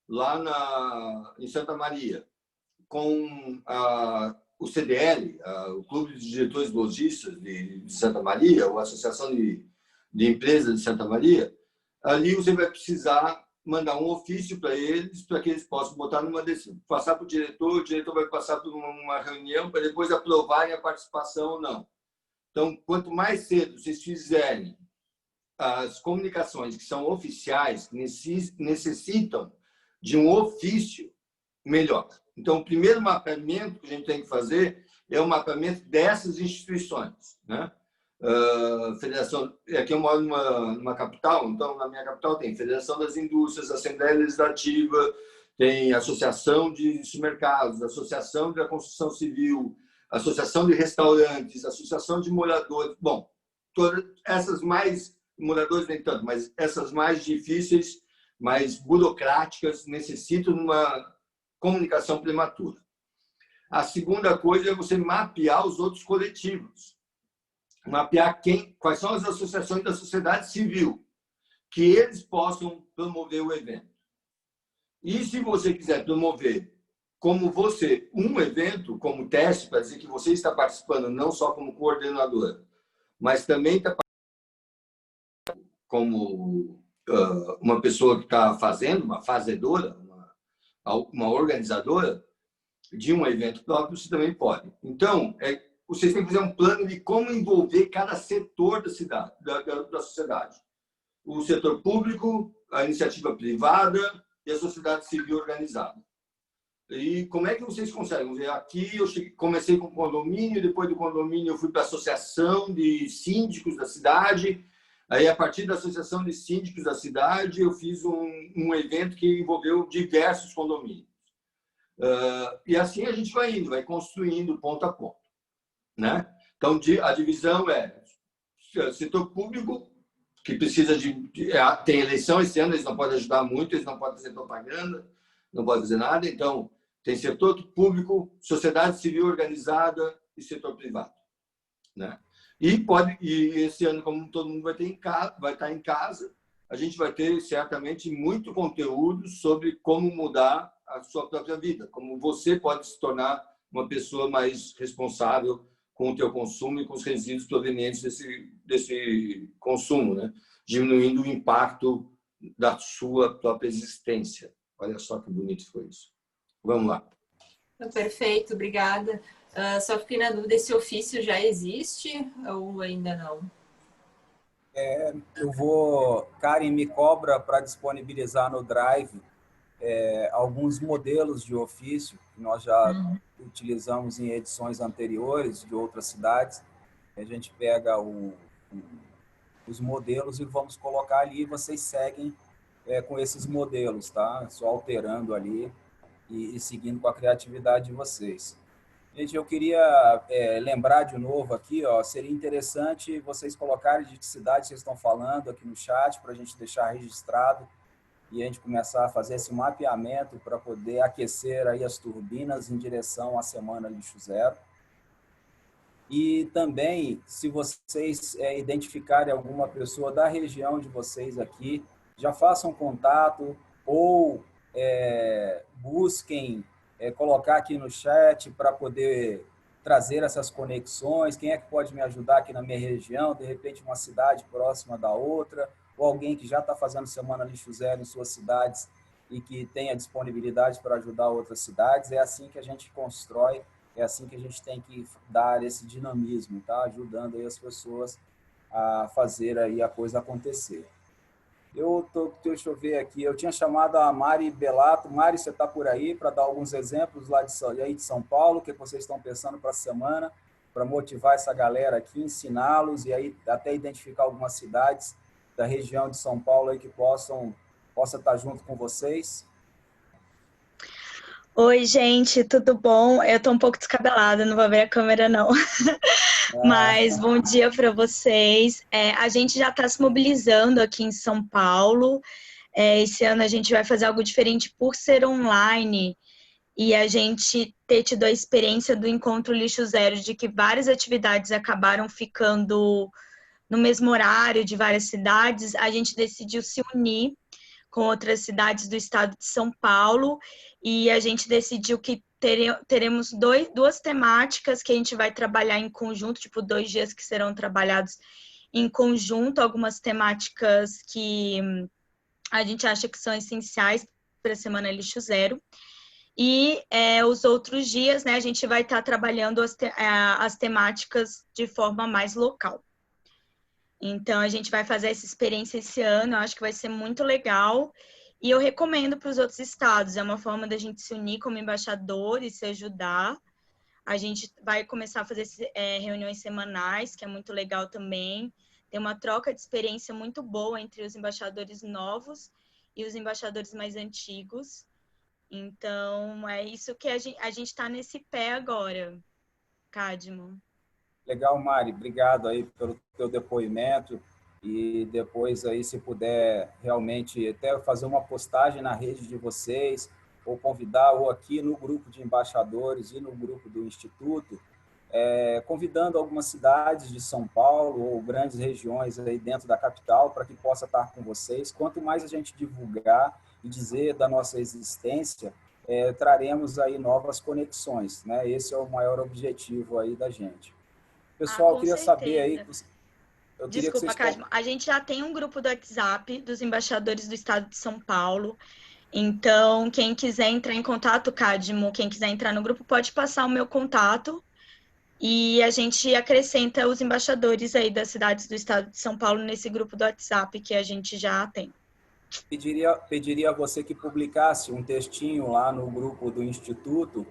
lá em Santa Maria, com o CDL, o Clube de Diretores Lojistas de Santa Maria, ou a Associação de Empresas de Santa Maria, ali você vai precisar mandar um ofício para que eles possam botar numa decisão, passar para o diretor vai passar por uma reunião para depois aprovarem a participação ou não. Então, quanto mais cedo vocês fizerem as comunicações que são oficiais, que necessitam de um ofício, melhor. Então, o primeiro mapeamento que a gente tem que fazer é o mapeamento dessas instituições, né? Federação, aqui eu moro numa capital, então na minha capital tem Federação das Indústrias, Assembleia Legislativa, tem associação de supermercados, associação da construção civil, associação de restaurantes, associação de moradores. Bom, todas essas mais, moradores nem tanto, mas essas mais difíceis, mais burocráticas, necessitam de uma comunicação prematura. A segunda coisa é você mapear os outros coletivos. Mapear quais são as associações da sociedade civil, que eles possam promover o evento. E se você quiser promover como você um evento, como teste, para dizer que você está participando não só como coordenadora, mas também está como uma pessoa que está fazendo, uma fazedora, uma organizadora de um evento próprio, você também pode. Então, vocês têm que fazer um plano de como envolver cada setor da cidade, da sociedade. O setor público, a iniciativa privada e a sociedade civil organizada. E como é que vocês conseguem? Aqui eu comecei com o condomínio, depois do condomínio eu fui para a associação de síndicos da cidade. Aí, a partir da associação de síndicos da cidade, eu fiz um evento que envolveu diversos condomínios. E assim a gente vai indo, vai construindo ponto a ponto, né? Então, a divisão é setor público, que precisa tem eleição esse ano, eles não podem ajudar muito, eles não podem fazer propaganda, não podem fazer nada. Então, tem setor público, sociedade civil organizada e setor privado, né? E esse ano, como todo mundo vai estar em casa, a gente vai ter certamente muito conteúdo sobre como mudar a sua própria vida, como você pode se tornar uma pessoa mais responsável com o teu consumo e com os resíduos provenientes desse consumo, né? Diminuindo o impacto da sua própria existência. Olha só que bonito foi isso. Vamos lá. Perfeito, obrigada. Só fiquei na dúvida, esse ofício já existe ou ainda não? Karen me cobra para disponibilizar no Drive alguns modelos de ofício que nós já utilizamos em edições anteriores de outras cidades. A gente pega os modelos e vamos colocar ali, e vocês seguem com esses modelos, tá? Só alterando ali e seguindo com a criatividade de vocês. Gente, eu queria lembrar de novo aqui, seria interessante vocês colocarem de que cidade vocês estão falando aqui no chat, para a gente deixar registrado e a gente começar a fazer esse mapeamento para poder aquecer aí as turbinas em direção à Semana Lixo Zero. E também, se vocês identificarem alguma pessoa da região de vocês aqui, já façam contato ou busquem colocar aqui no chat para poder trazer essas conexões. Quem é que pode me ajudar aqui na minha região? De repente, uma cidade próxima da outra, ou alguém que já está fazendo Semana Lixo Zero em suas cidades e que tenha disponibilidade para ajudar outras cidades. É assim que a gente constrói, é assim que a gente tem que dar esse dinamismo, tá? Ajudando aí as pessoas a fazer aí a coisa acontecer. Deixa eu ver aqui, eu tinha chamado a Mari Belato. Mari, você está por aí para dar alguns exemplos lá de São Paulo, o que vocês estão pensando para a semana, para motivar essa galera aqui, ensiná-los e aí até identificar algumas cidades da região de São Paulo aí que possa estar junto com vocês? Oi, gente, tudo bom? Eu tô um pouco descabelada, não vou ver a câmera, não. Mas bom dia para vocês. A gente já está se mobilizando aqui em São Paulo. Esse ano a gente vai fazer algo diferente por ser online e a gente ter tido a experiência do Encontro Lixo Zero, de que várias atividades acabaram ficando no mesmo horário de várias cidades. A gente decidiu se unir com outras cidades do estado de São Paulo, e a gente decidiu que teremos duas temáticas que a gente vai trabalhar em conjunto, tipo 2 dias que serão trabalhados em conjunto, algumas temáticas que a gente acha que são essenciais para a Semana Lixo Zero. E os outros dias, né, a gente vai estar trabalhando as temáticas de forma mais local. Então, a gente vai fazer essa experiência esse ano, eu acho que vai ser muito legal. E eu recomendo para os outros estados, é uma forma da gente se unir como embaixadores, se ajudar. A gente vai começar a fazer reuniões semanais, que é muito legal também. Tem uma troca de experiência muito boa entre os embaixadores novos e os embaixadores mais antigos. Então, é isso que a gente está nesse pé agora, Cadmo. Legal, Mari. Obrigado aí pelo teu depoimento. E depois aí, se puder realmente até fazer uma postagem na rede de vocês, ou convidar, ou aqui no grupo de embaixadores e no grupo do Instituto, convidando algumas cidades de São Paulo ou grandes regiões aí dentro da capital para que possa estar com vocês. Quanto mais a gente divulgar e dizer da nossa existência, traremos aí novas conexões, né? Esse é o maior objetivo aí da gente. Pessoal, eu queria saber aí... Desculpa, Cadmo. A gente já tem um grupo do WhatsApp dos embaixadores do Estado de São Paulo. Então, quem quiser entrar em contato, Cadmo, quem quiser entrar no grupo, pode passar o meu contato. E a gente acrescenta os embaixadores aí das cidades do Estado de São Paulo nesse grupo do WhatsApp que a gente já tem. Pediria a você que publicasse um textinho lá no grupo do Instituto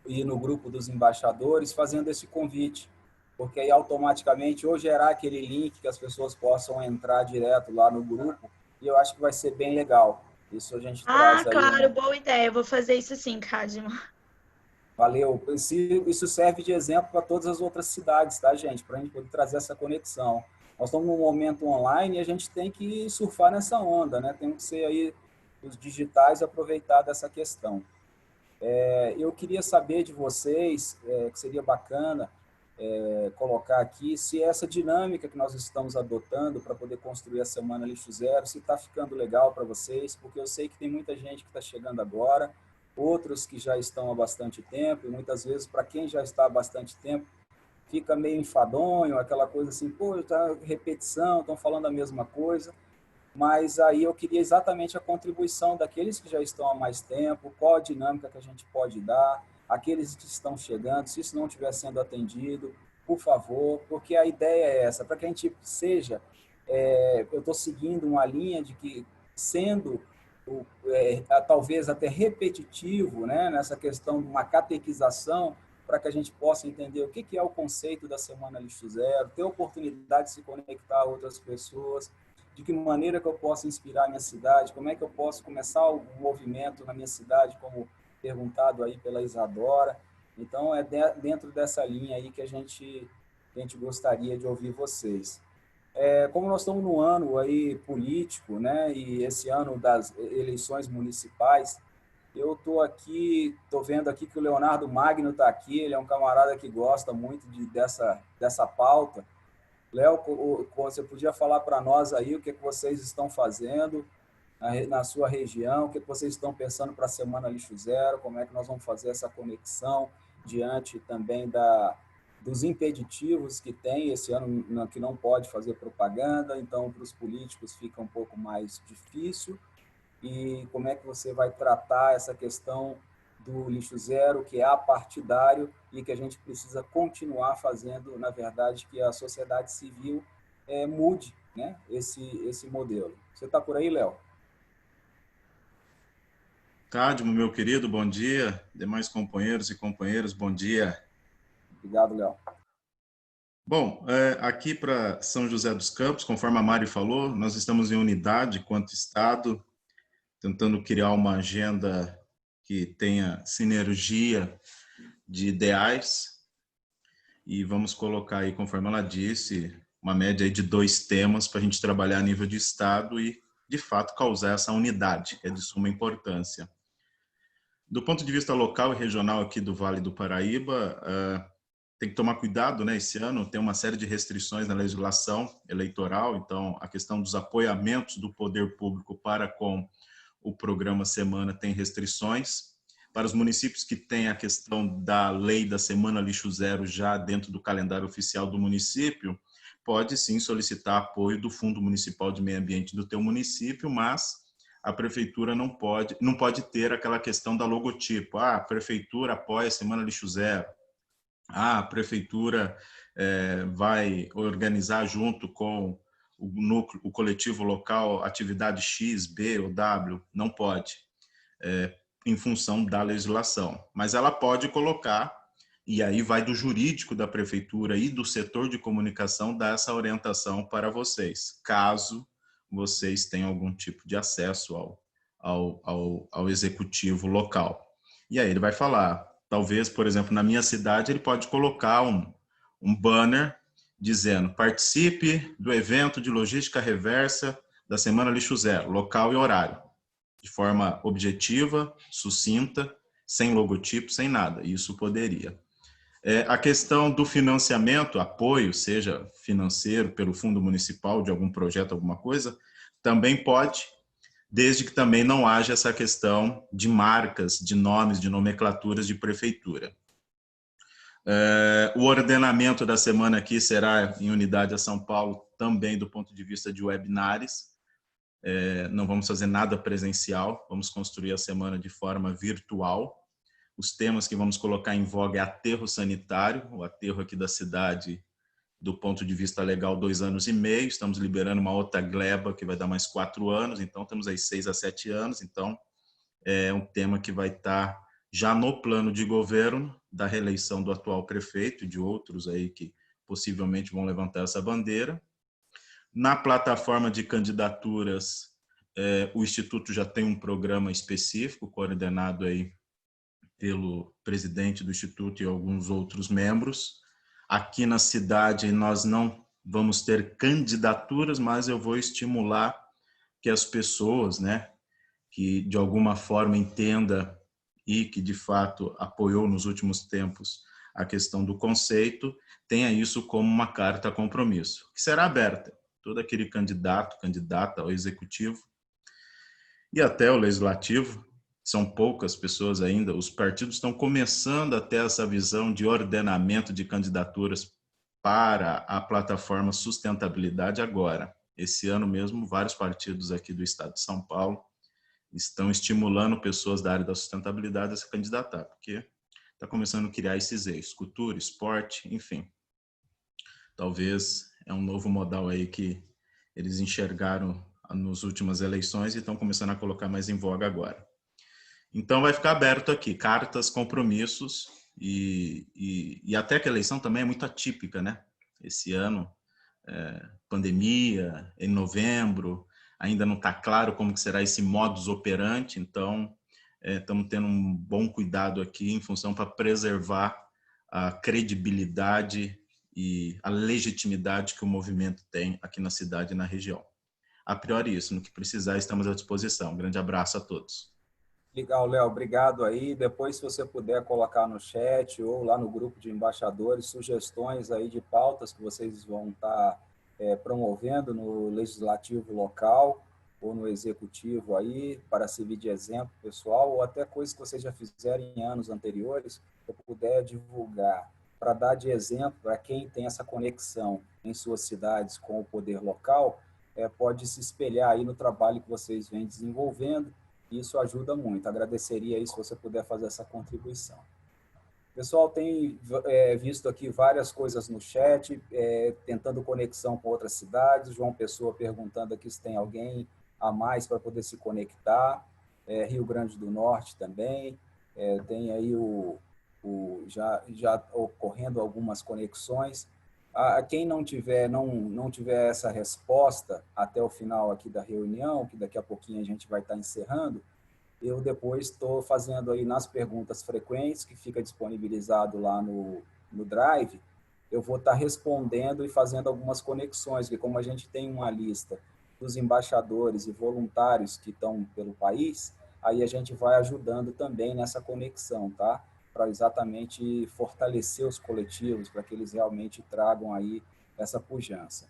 e no grupo dos embaixadores, fazendo esse convite, porque aí automaticamente ou gerar aquele link que as pessoas possam entrar direto lá no grupo, e eu acho que vai ser bem legal. Isso a gente traz aí. Ah, claro, boa ideia. Eu vou fazer isso sim, Cadmo. Valeu. Isso serve de exemplo para todas as outras cidades, tá, gente? Para a gente poder trazer essa conexão. Nós estamos num momento online e a gente tem que surfar nessa onda, né? Tem que ser aí os digitais e aproveitar dessa questão. Eu queria saber de vocês, que seria bacana colocar aqui, se essa dinâmica que nós estamos adotando para poder construir a Semana Lixo Zero, se está ficando legal para vocês, porque eu sei que tem muita gente que está chegando agora, outros que já estão há bastante tempo, e muitas vezes, para quem já está há bastante tempo, fica meio enfadonho, aquela coisa assim, pô, tá repetição, estão falando a mesma coisa, mas aí eu queria exatamente a contribuição daqueles que já estão há mais tempo, qual a dinâmica que a gente pode dar, aqueles que estão chegando, se isso não estiver sendo atendido, por favor, porque a ideia é essa, para que a gente seja, eu estou seguindo uma linha de que, sendo talvez até repetitivo, né, nessa questão de uma catequização, para que a gente possa entender o que é o conceito da Semana Lixo Zero, ter oportunidade de se conectar a outras pessoas, de que maneira que eu posso inspirar a minha cidade, como é que eu posso começar o movimento na minha cidade, como perguntado aí pela Isadora. Então, é dentro dessa linha aí que a gente gostaria de ouvir vocês. Como nós estamos no ano aí político, né, e esse ano das eleições municipais, eu estou vendo aqui que o Leonardo Magno está aqui, ele é um camarada que gosta muito dessa pauta. Léo, você podia falar para nós aí o que vocês estão fazendo na sua região, o que vocês estão pensando para a Semana Lixo Zero, como é que nós vamos fazer essa conexão diante também dos impeditivos que tem esse ano, que não pode fazer propaganda, então para os políticos fica um pouco mais difícil, e como é que você vai tratar essa questão do lixo zero, que é apartidário e que a gente precisa continuar fazendo, na verdade, que a sociedade civil mude, né, esse modelo. Você está por aí, Léo? Cadmo, meu querido, bom dia. Demais companheiros e companheiras, bom dia. Obrigado, Léo. Bom, aqui para São José dos Campos, conforme a Mari falou, nós estamos em unidade quanto Estado, tentando criar uma agenda que tenha sinergia de ideais, e vamos colocar aí, conforme ela disse, uma média aí de 2 temas para a gente trabalhar a nível de Estado e, de fato, causar essa unidade, que é de suma importância. Do ponto de vista local e regional aqui do Vale do Paraíba, tem que tomar cuidado, né? Esse ano tem uma série de restrições na legislação eleitoral, então a questão dos apoiamentos do poder público para com o programa Semana tem restrições. Para os municípios que têm a questão da lei da Semana Lixo Zero já dentro do calendário oficial do município, pode sim solicitar apoio do Fundo Municipal de Meio Ambiente do teu município, mas a prefeitura não pode ter aquela questão da logotipo. A prefeitura apoia a Semana Lixo Zero. A prefeitura vai organizar junto com o coletivo local atividade X, B ou W. Não pode, em função da legislação. Mas ela pode colocar, e aí vai do jurídico da prefeitura e do setor de comunicação dar essa orientação para vocês, caso vocês tenham algum tipo de acesso ao executivo local. E aí ele vai falar, talvez, por exemplo, na minha cidade, ele pode colocar um banner dizendo: participe do evento de logística reversa da Semana Lixo Zero, local e horário, de forma objetiva, sucinta, sem logotipo, sem nada. Isso poderia. A questão do financiamento, apoio, seja financeiro, pelo fundo municipal, de algum projeto, alguma coisa, também pode, desde que também não haja essa questão de marcas, de nomes, de nomenclaturas de prefeitura. O ordenamento da semana aqui será em unidade a São Paulo, também do ponto de vista de webinars. Não vamos fazer nada presencial, vamos construir a semana de forma virtual. Os temas que vamos colocar em voga é aterro sanitário, o aterro aqui da cidade, do ponto de vista legal, 2 anos e meio. Estamos liberando uma outra gleba que vai dar mais 4 anos, então temos aí 6 a 7 anos. Então, é um tema que vai estar já no plano de governo da reeleição do atual prefeito e de outros aí que possivelmente vão levantar essa bandeira. Na plataforma de candidaturas, o Instituto já tem um programa específico, coordenado aí pelo presidente do Instituto e alguns outros membros. Aqui na cidade nós não vamos ter candidaturas, mas eu vou estimular que as pessoas, né, que de alguma forma entenda e que de fato apoiou nos últimos tempos a questão do conceito, tenha isso como uma carta a compromisso, que será aberta. Todo aquele candidato, candidata ao executivo e até ao legislativo, são poucas pessoas ainda, os partidos estão começando a ter essa visão de ordenamento de candidaturas para a plataforma sustentabilidade agora. Esse ano mesmo, vários partidos aqui do estado de São Paulo estão estimulando pessoas da área da sustentabilidade a se candidatar, porque está começando a criar esses eixos, cultura, esporte, enfim. Talvez é um novo modal aí que eles enxergaram nas últimas eleições e estão começando a colocar mais em voga agora. Então vai ficar aberto aqui, cartas, compromissos e até que a eleição também é muito atípica, né? Esse ano, pandemia, em novembro, ainda não está claro como que será esse modus operandi, então estamos tendo um bom cuidado aqui em função para preservar a credibilidade e a legitimidade que o movimento tem aqui na cidade e na região. A priori isso, no que precisar estamos à disposição. Um grande abraço a todos. Legal, Léo, obrigado aí. Depois, se você puder colocar no chat ou lá no grupo de embaixadores, sugestões aí de pautas que vocês vão estar promovendo no legislativo local ou no executivo aí, para servir de exemplo pessoal, ou até coisas que vocês já fizeram em anos anteriores, que eu puder divulgar, para dar de exemplo para quem tem essa conexão em suas cidades com o poder local, pode se espelhar aí no trabalho que vocês vêm desenvolvendo. Isso ajuda muito. Agradeceria aí se você puder fazer essa contribuição. Pessoal, tem visto aqui várias coisas no chat, tentando conexão com outras cidades. João Pessoa perguntando aqui se tem alguém a mais para poder se conectar. Rio Grande do Norte também. Tem aí já ocorrendo algumas conexões. Quem não tiver essa resposta até o final aqui da reunião, que daqui a pouquinho a gente vai estar encerrando, eu depois estou fazendo aí nas perguntas frequentes, que fica disponibilizado lá no Drive, eu vou estar respondendo e fazendo algumas conexões, porque como a gente tem uma lista dos embaixadores e voluntários que estão pelo país, aí a gente vai ajudando também nessa conexão, tá? Para exatamente fortalecer os coletivos, para que eles realmente tragam aí essa pujança.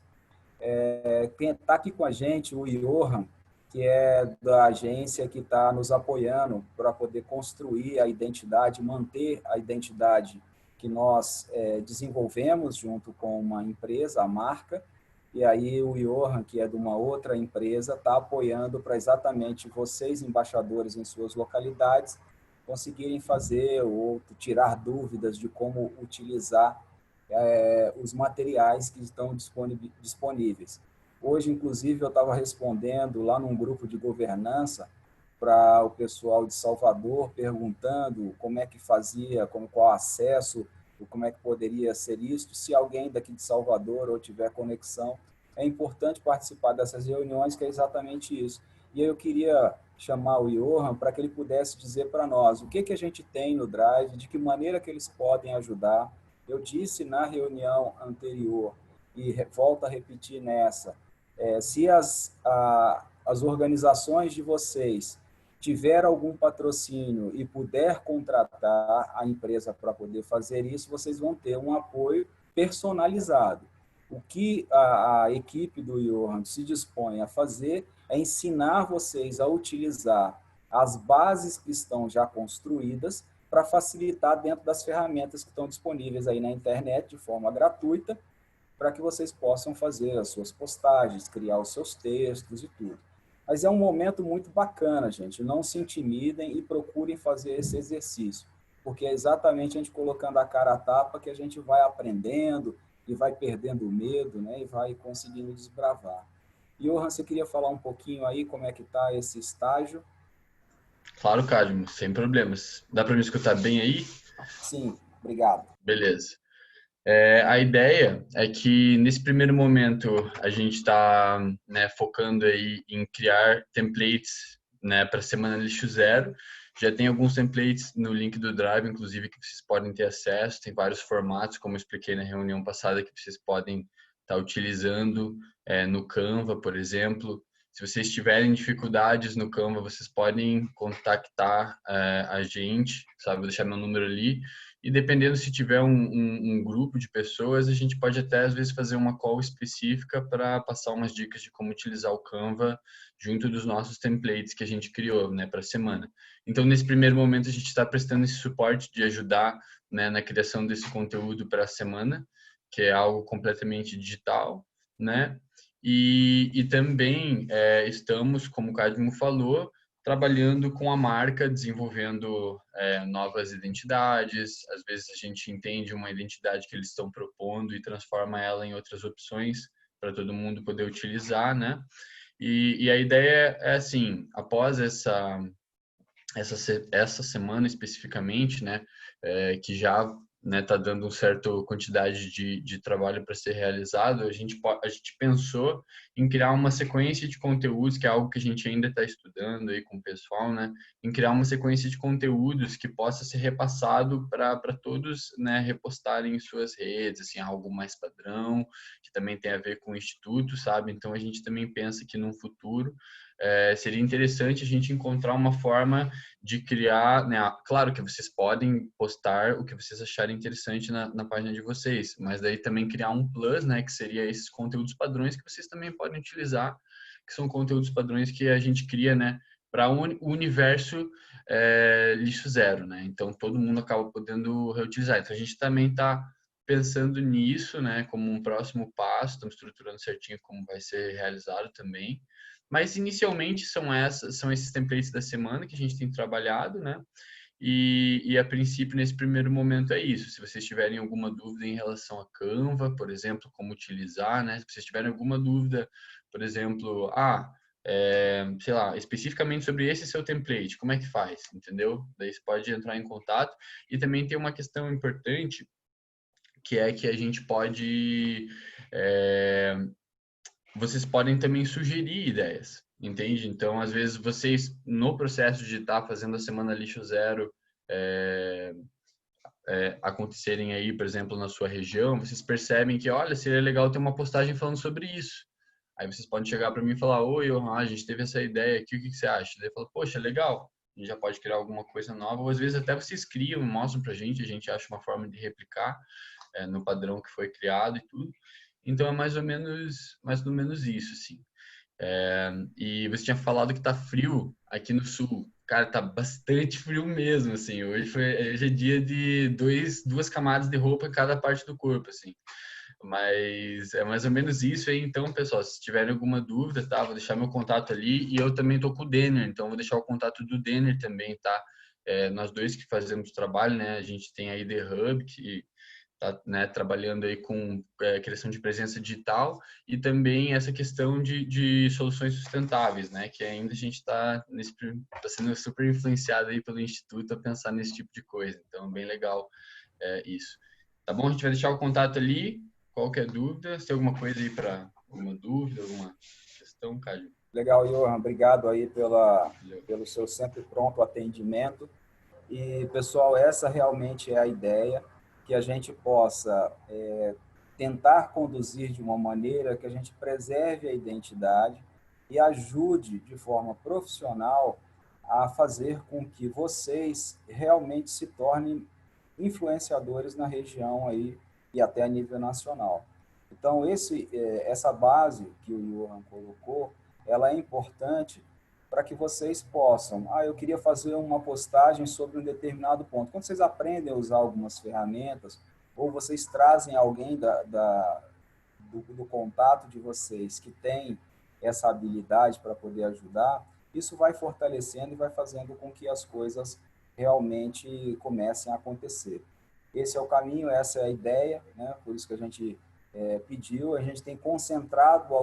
Está aqui com a gente o Johan, que é da agência que está nos apoiando para poder construir a identidade, manter a identidade que nós desenvolvemos junto com uma empresa, a marca, e aí o Johan, que é de uma outra empresa, está apoiando para exatamente vocês, embaixadores em suas localidades, conseguirem fazer ou tirar dúvidas de como utilizar os materiais que estão disponíveis. Hoje, inclusive, eu estava respondendo lá num grupo de governança para o pessoal de Salvador, perguntando como é que fazia, qual acesso, como é que poderia ser isso. Se alguém daqui de Salvador ou tiver conexão, é importante participar dessas reuniões, que é exatamente isso. E eu queria chamar o Johan para que ele pudesse dizer para nós o que a gente tem no Drive, de que maneira que eles podem ajudar. Eu disse na reunião anterior, e volto a repetir nessa, se as organizações de vocês tiver algum patrocínio e puder contratar a empresa para poder fazer isso, vocês vão ter um apoio personalizado. O que a equipe do Johan se dispõe a fazer é ensinar vocês a utilizar as bases que estão já construídas para facilitar dentro das ferramentas que estão disponíveis aí na internet de forma gratuita, para que vocês possam fazer as suas postagens, criar os seus textos e tudo. Mas é um momento muito bacana, gente. Não se intimidem e procurem fazer esse exercício, porque é exatamente a gente colocando a cara a tapa que a gente vai aprendendo e vai perdendo o medo, né? E vai conseguindo desbravar. Johan, você queria falar um pouquinho aí como é que está esse estágio? Claro, Cadmo, sem problemas. Dá para me escutar bem aí? Sim, obrigado. Beleza. A ideia é que nesse primeiro momento a gente está, né, focando aí em criar templates, né, para a Semana Lixo Zero. Já tem alguns templates no link do Drive, inclusive, que vocês podem ter acesso. Tem vários formatos, como eu expliquei na reunião passada, que vocês podem estar utilizando no Canva, por exemplo. Se vocês tiverem dificuldades no Canva, vocês podem contactar a gente, sabe? Vou deixar meu número ali. E dependendo se tiver um grupo de pessoas, a gente pode até, às vezes, fazer uma call específica para passar umas dicas de como utilizar o Canva junto dos nossos templates que a gente criou, né, para a semana. Então, nesse primeiro momento, a gente está prestando esse suporte de ajudar, né, na criação desse conteúdo para a semana, que é algo completamente digital, né? E também estamos, como o Cadmo falou, trabalhando com a marca, desenvolvendo novas identidades. Às vezes a gente entende uma identidade que eles estão propondo e transforma ela em outras opções para todo mundo poder utilizar, né? E a ideia é assim, após essa semana especificamente, né, que já está dando uma certa quantidade de trabalho para ser realizado, a gente pensou em criar uma sequência de conteúdos, que é algo que a gente ainda está estudando aí com o pessoal, né, em criar uma sequência de conteúdos que possa ser repassado para todos, né, repostarem em suas redes, assim, algo mais padrão, que também tem a ver com o Instituto, sabe? Então, a gente também pensa que no futuro seria interessante a gente encontrar uma forma de criar, né? Claro que vocês podem postar o que vocês acharem interessante na página de vocês, mas daí também criar um plus, né? Que seria esses conteúdos padrões que vocês também podem utilizar, que são conteúdos padrões que a gente cria, né? Para o universo lixo zero, né? Então todo mundo acaba podendo reutilizar. Então a gente também está pensando nisso, né? Como um próximo passo, estamos estruturando certinho como vai ser realizado também. Mas inicialmente são esses templates da semana que a gente tem trabalhado, né? E a princípio, nesse primeiro momento é isso. Se vocês tiverem alguma dúvida em relação a Canva, por exemplo, como utilizar, né? Se vocês tiverem alguma dúvida, por exemplo, sei lá, especificamente sobre esse seu template, como é que faz, entendeu? Daí você pode entrar em contato. E também tem uma questão importante, que é que a gente pode... vocês podem também sugerir ideias, entende? Então, às vezes, vocês, no processo de estar fazendo a Semana Lixo Zero acontecerem aí, por exemplo, na sua região, vocês percebem que, olha, seria legal ter uma postagem falando sobre isso. Aí vocês podem chegar para mim e falar, oi, a gente teve essa ideia aqui, o que você acha? Daí eu falo, poxa, legal, a gente já pode criar alguma coisa nova, ou às vezes até vocês criam, mostram para a gente acha uma forma de replicar no padrão que foi criado e tudo. Então é mais ou menos isso, assim. E você tinha falado que tá frio aqui no sul. Cara, tá bastante frio mesmo, assim. Hoje é dia de duas camadas de roupa em cada parte do corpo, assim. Mas é mais ou menos isso aí. Então, pessoal, se tiverem alguma dúvida, tá? Vou deixar meu contato ali. E eu também tô com o Denner, então vou deixar o contato do Denner também, tá? Nós dois que fazemos trabalho, né? A gente tem aí The Hub, que tá, né, trabalhando aí com criação de presença digital e também essa questão de soluções sustentáveis, né, que ainda a gente está sendo super influenciado aí pelo Instituto a pensar nesse tipo de coisa. Então, é bem legal isso. Tá bom? A gente vai deixar o contato ali. Qualquer dúvida, se tem alguma coisa aí alguma dúvida, alguma questão, Cádio? Legal, Johan. Obrigado aí pelo seu sempre pronto atendimento. E, pessoal, essa realmente é a ideia, que a gente possa tentar conduzir de uma maneira que a gente preserve a identidade e ajude de forma profissional a fazer com que vocês realmente se tornem influenciadores na região aí e até a nível nacional. Então, essa base que o Johan colocou, ela é importante para que vocês possam. Eu queria fazer uma postagem sobre um determinado ponto. Quando vocês aprendem a usar algumas ferramentas, ou vocês trazem alguém do contato de vocês que tem essa habilidade para poder ajudar, isso vai fortalecendo e vai fazendo com que as coisas realmente comecem a acontecer. Esse é o caminho, essa é a ideia, né? Por isso que a gente pediu, a gente tem concentrado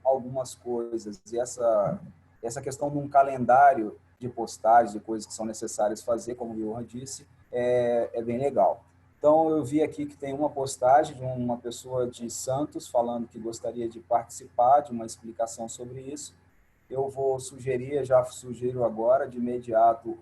algumas coisas, e essa questão de um calendário de postagens, de coisas que são necessárias fazer, como o Johan disse, é bem legal. Então, eu vi aqui que tem uma postagem de uma pessoa de Santos falando que gostaria de participar de uma explicação sobre isso. Eu vou sugerir, já sugiro agora, de imediato,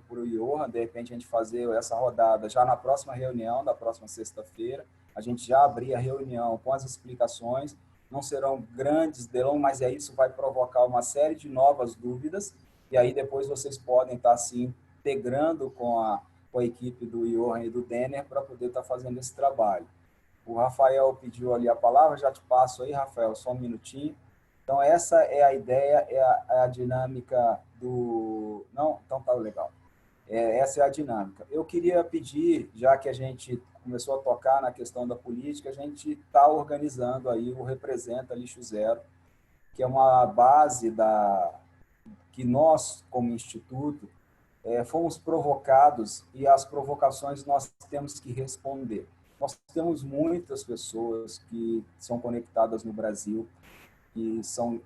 para o Johan, de repente a gente fazer essa rodada já na próxima reunião, da próxima sexta-feira. A gente já abrir a reunião com as explicações. Não serão grandes delongas, mas isso vai provocar uma série de novas dúvidas, e aí depois vocês podem estar se integrando com a equipe do Johan e do Denner para poder estar fazendo esse trabalho. O Rafael pediu ali a palavra, já te passo aí, Rafael, só um minutinho. Então, essa é a ideia, é a dinâmica do... Não? Então, tá legal. Essa é a dinâmica. Eu queria pedir, já que a gente começou a tocar na questão da política, a gente está organizando aí o Representa Lixo Zero, que é uma base que nós, como Instituto, fomos provocados, e as provocações nós temos que responder. Nós temos muitas pessoas que são conectadas no Brasil, que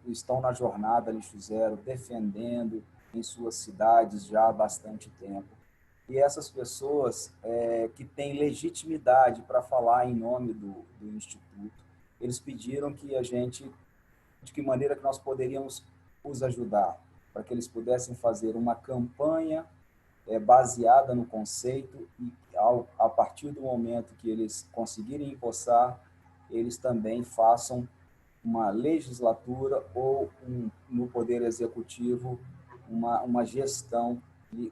estão na jornada Lixo Zero, defendendo em suas cidades já há bastante tempo. E essas pessoas que têm legitimidade para falar em nome do Instituto, eles pediram que de que maneira que nós poderíamos os ajudar, para que eles pudessem fazer uma campanha baseada no conceito, e a partir do momento que eles conseguirem empossar, eles também façam uma legislatura ou no Poder Executivo uma gestão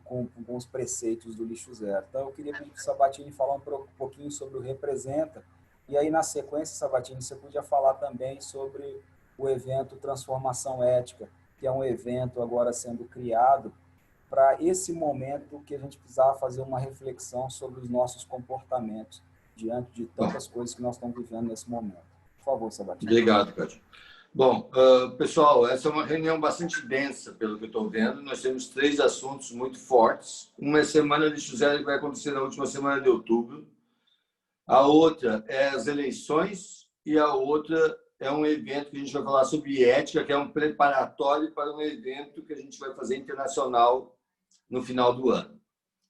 com os preceitos do Lixo Zero. Então, eu queria pedir para o Sabatini falar um pouquinho sobre o Representa, e aí, na sequência, Sabatini, você podia falar também sobre o evento Transformação Ética, que é um evento agora sendo criado para esse momento que a gente precisava fazer uma reflexão sobre os nossos comportamentos diante de tantas coisas que nós estamos vivendo nesse momento. Por favor, Sabatini. Obrigado, Cássio. Bom, pessoal, essa é uma reunião bastante densa, pelo que eu estou vendo. Nós temos 3 assuntos muito fortes. Uma é Semana Lixo Zero, que vai acontecer na última semana de outubro. A outra é as eleições, e a outra é um evento que a gente vai falar sobre ética, que é um preparatório para um evento que a gente vai fazer internacional no final do ano.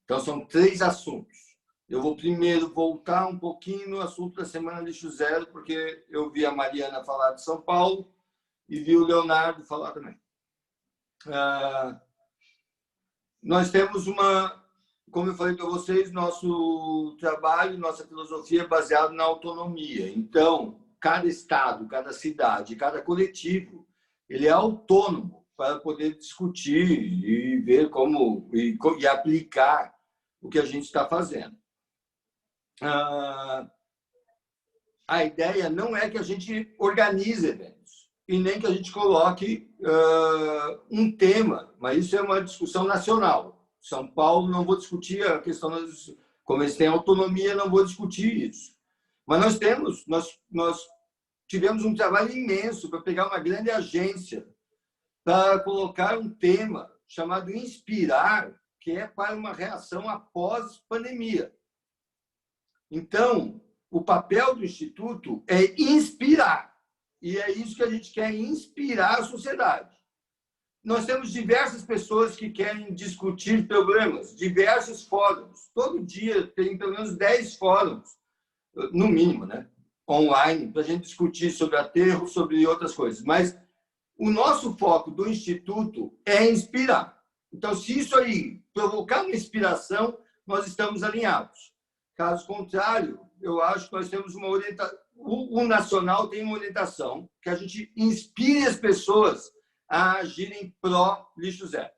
Então, são 3 assuntos. Eu vou primeiro voltar um pouquinho no assunto da Semana Lixo Zero, porque eu vi a Mariana falar de São Paulo e vi o Leonardo falar também. Nós temos como eu falei para vocês, nosso trabalho, nossa filosofia é baseada na autonomia. Então, cada estado, cada cidade, cada coletivo, ele é autônomo para poder discutir e ver como e aplicar o que a gente está fazendo. A ideia não é que a gente organize eventos e nem que a gente coloque um tema, mas isso é uma discussão nacional. São Paulo, não vou discutir a questão, como eles têm autonomia, não vou discutir isso. Mas nós tivemos um trabalho imenso para pegar uma grande agência para colocar um tema chamado Inspirar, que é para uma reação após pandemia. Então, o papel do Instituto é inspirar. E é isso que a gente quer, inspirar a sociedade. Nós temos diversas pessoas que querem discutir problemas, diversos fóruns. Todo dia tem pelo menos 10 fóruns, no mínimo, né? Online, para a gente discutir sobre aterro, sobre outras coisas. Mas o nosso foco do Instituto é inspirar. Então, se isso aí provocar uma inspiração, nós estamos alinhados. Caso contrário, eu acho que nós temos uma orientação. O Nacional tem uma orientação que a gente inspire as pessoas a agirem pró-lixo zero.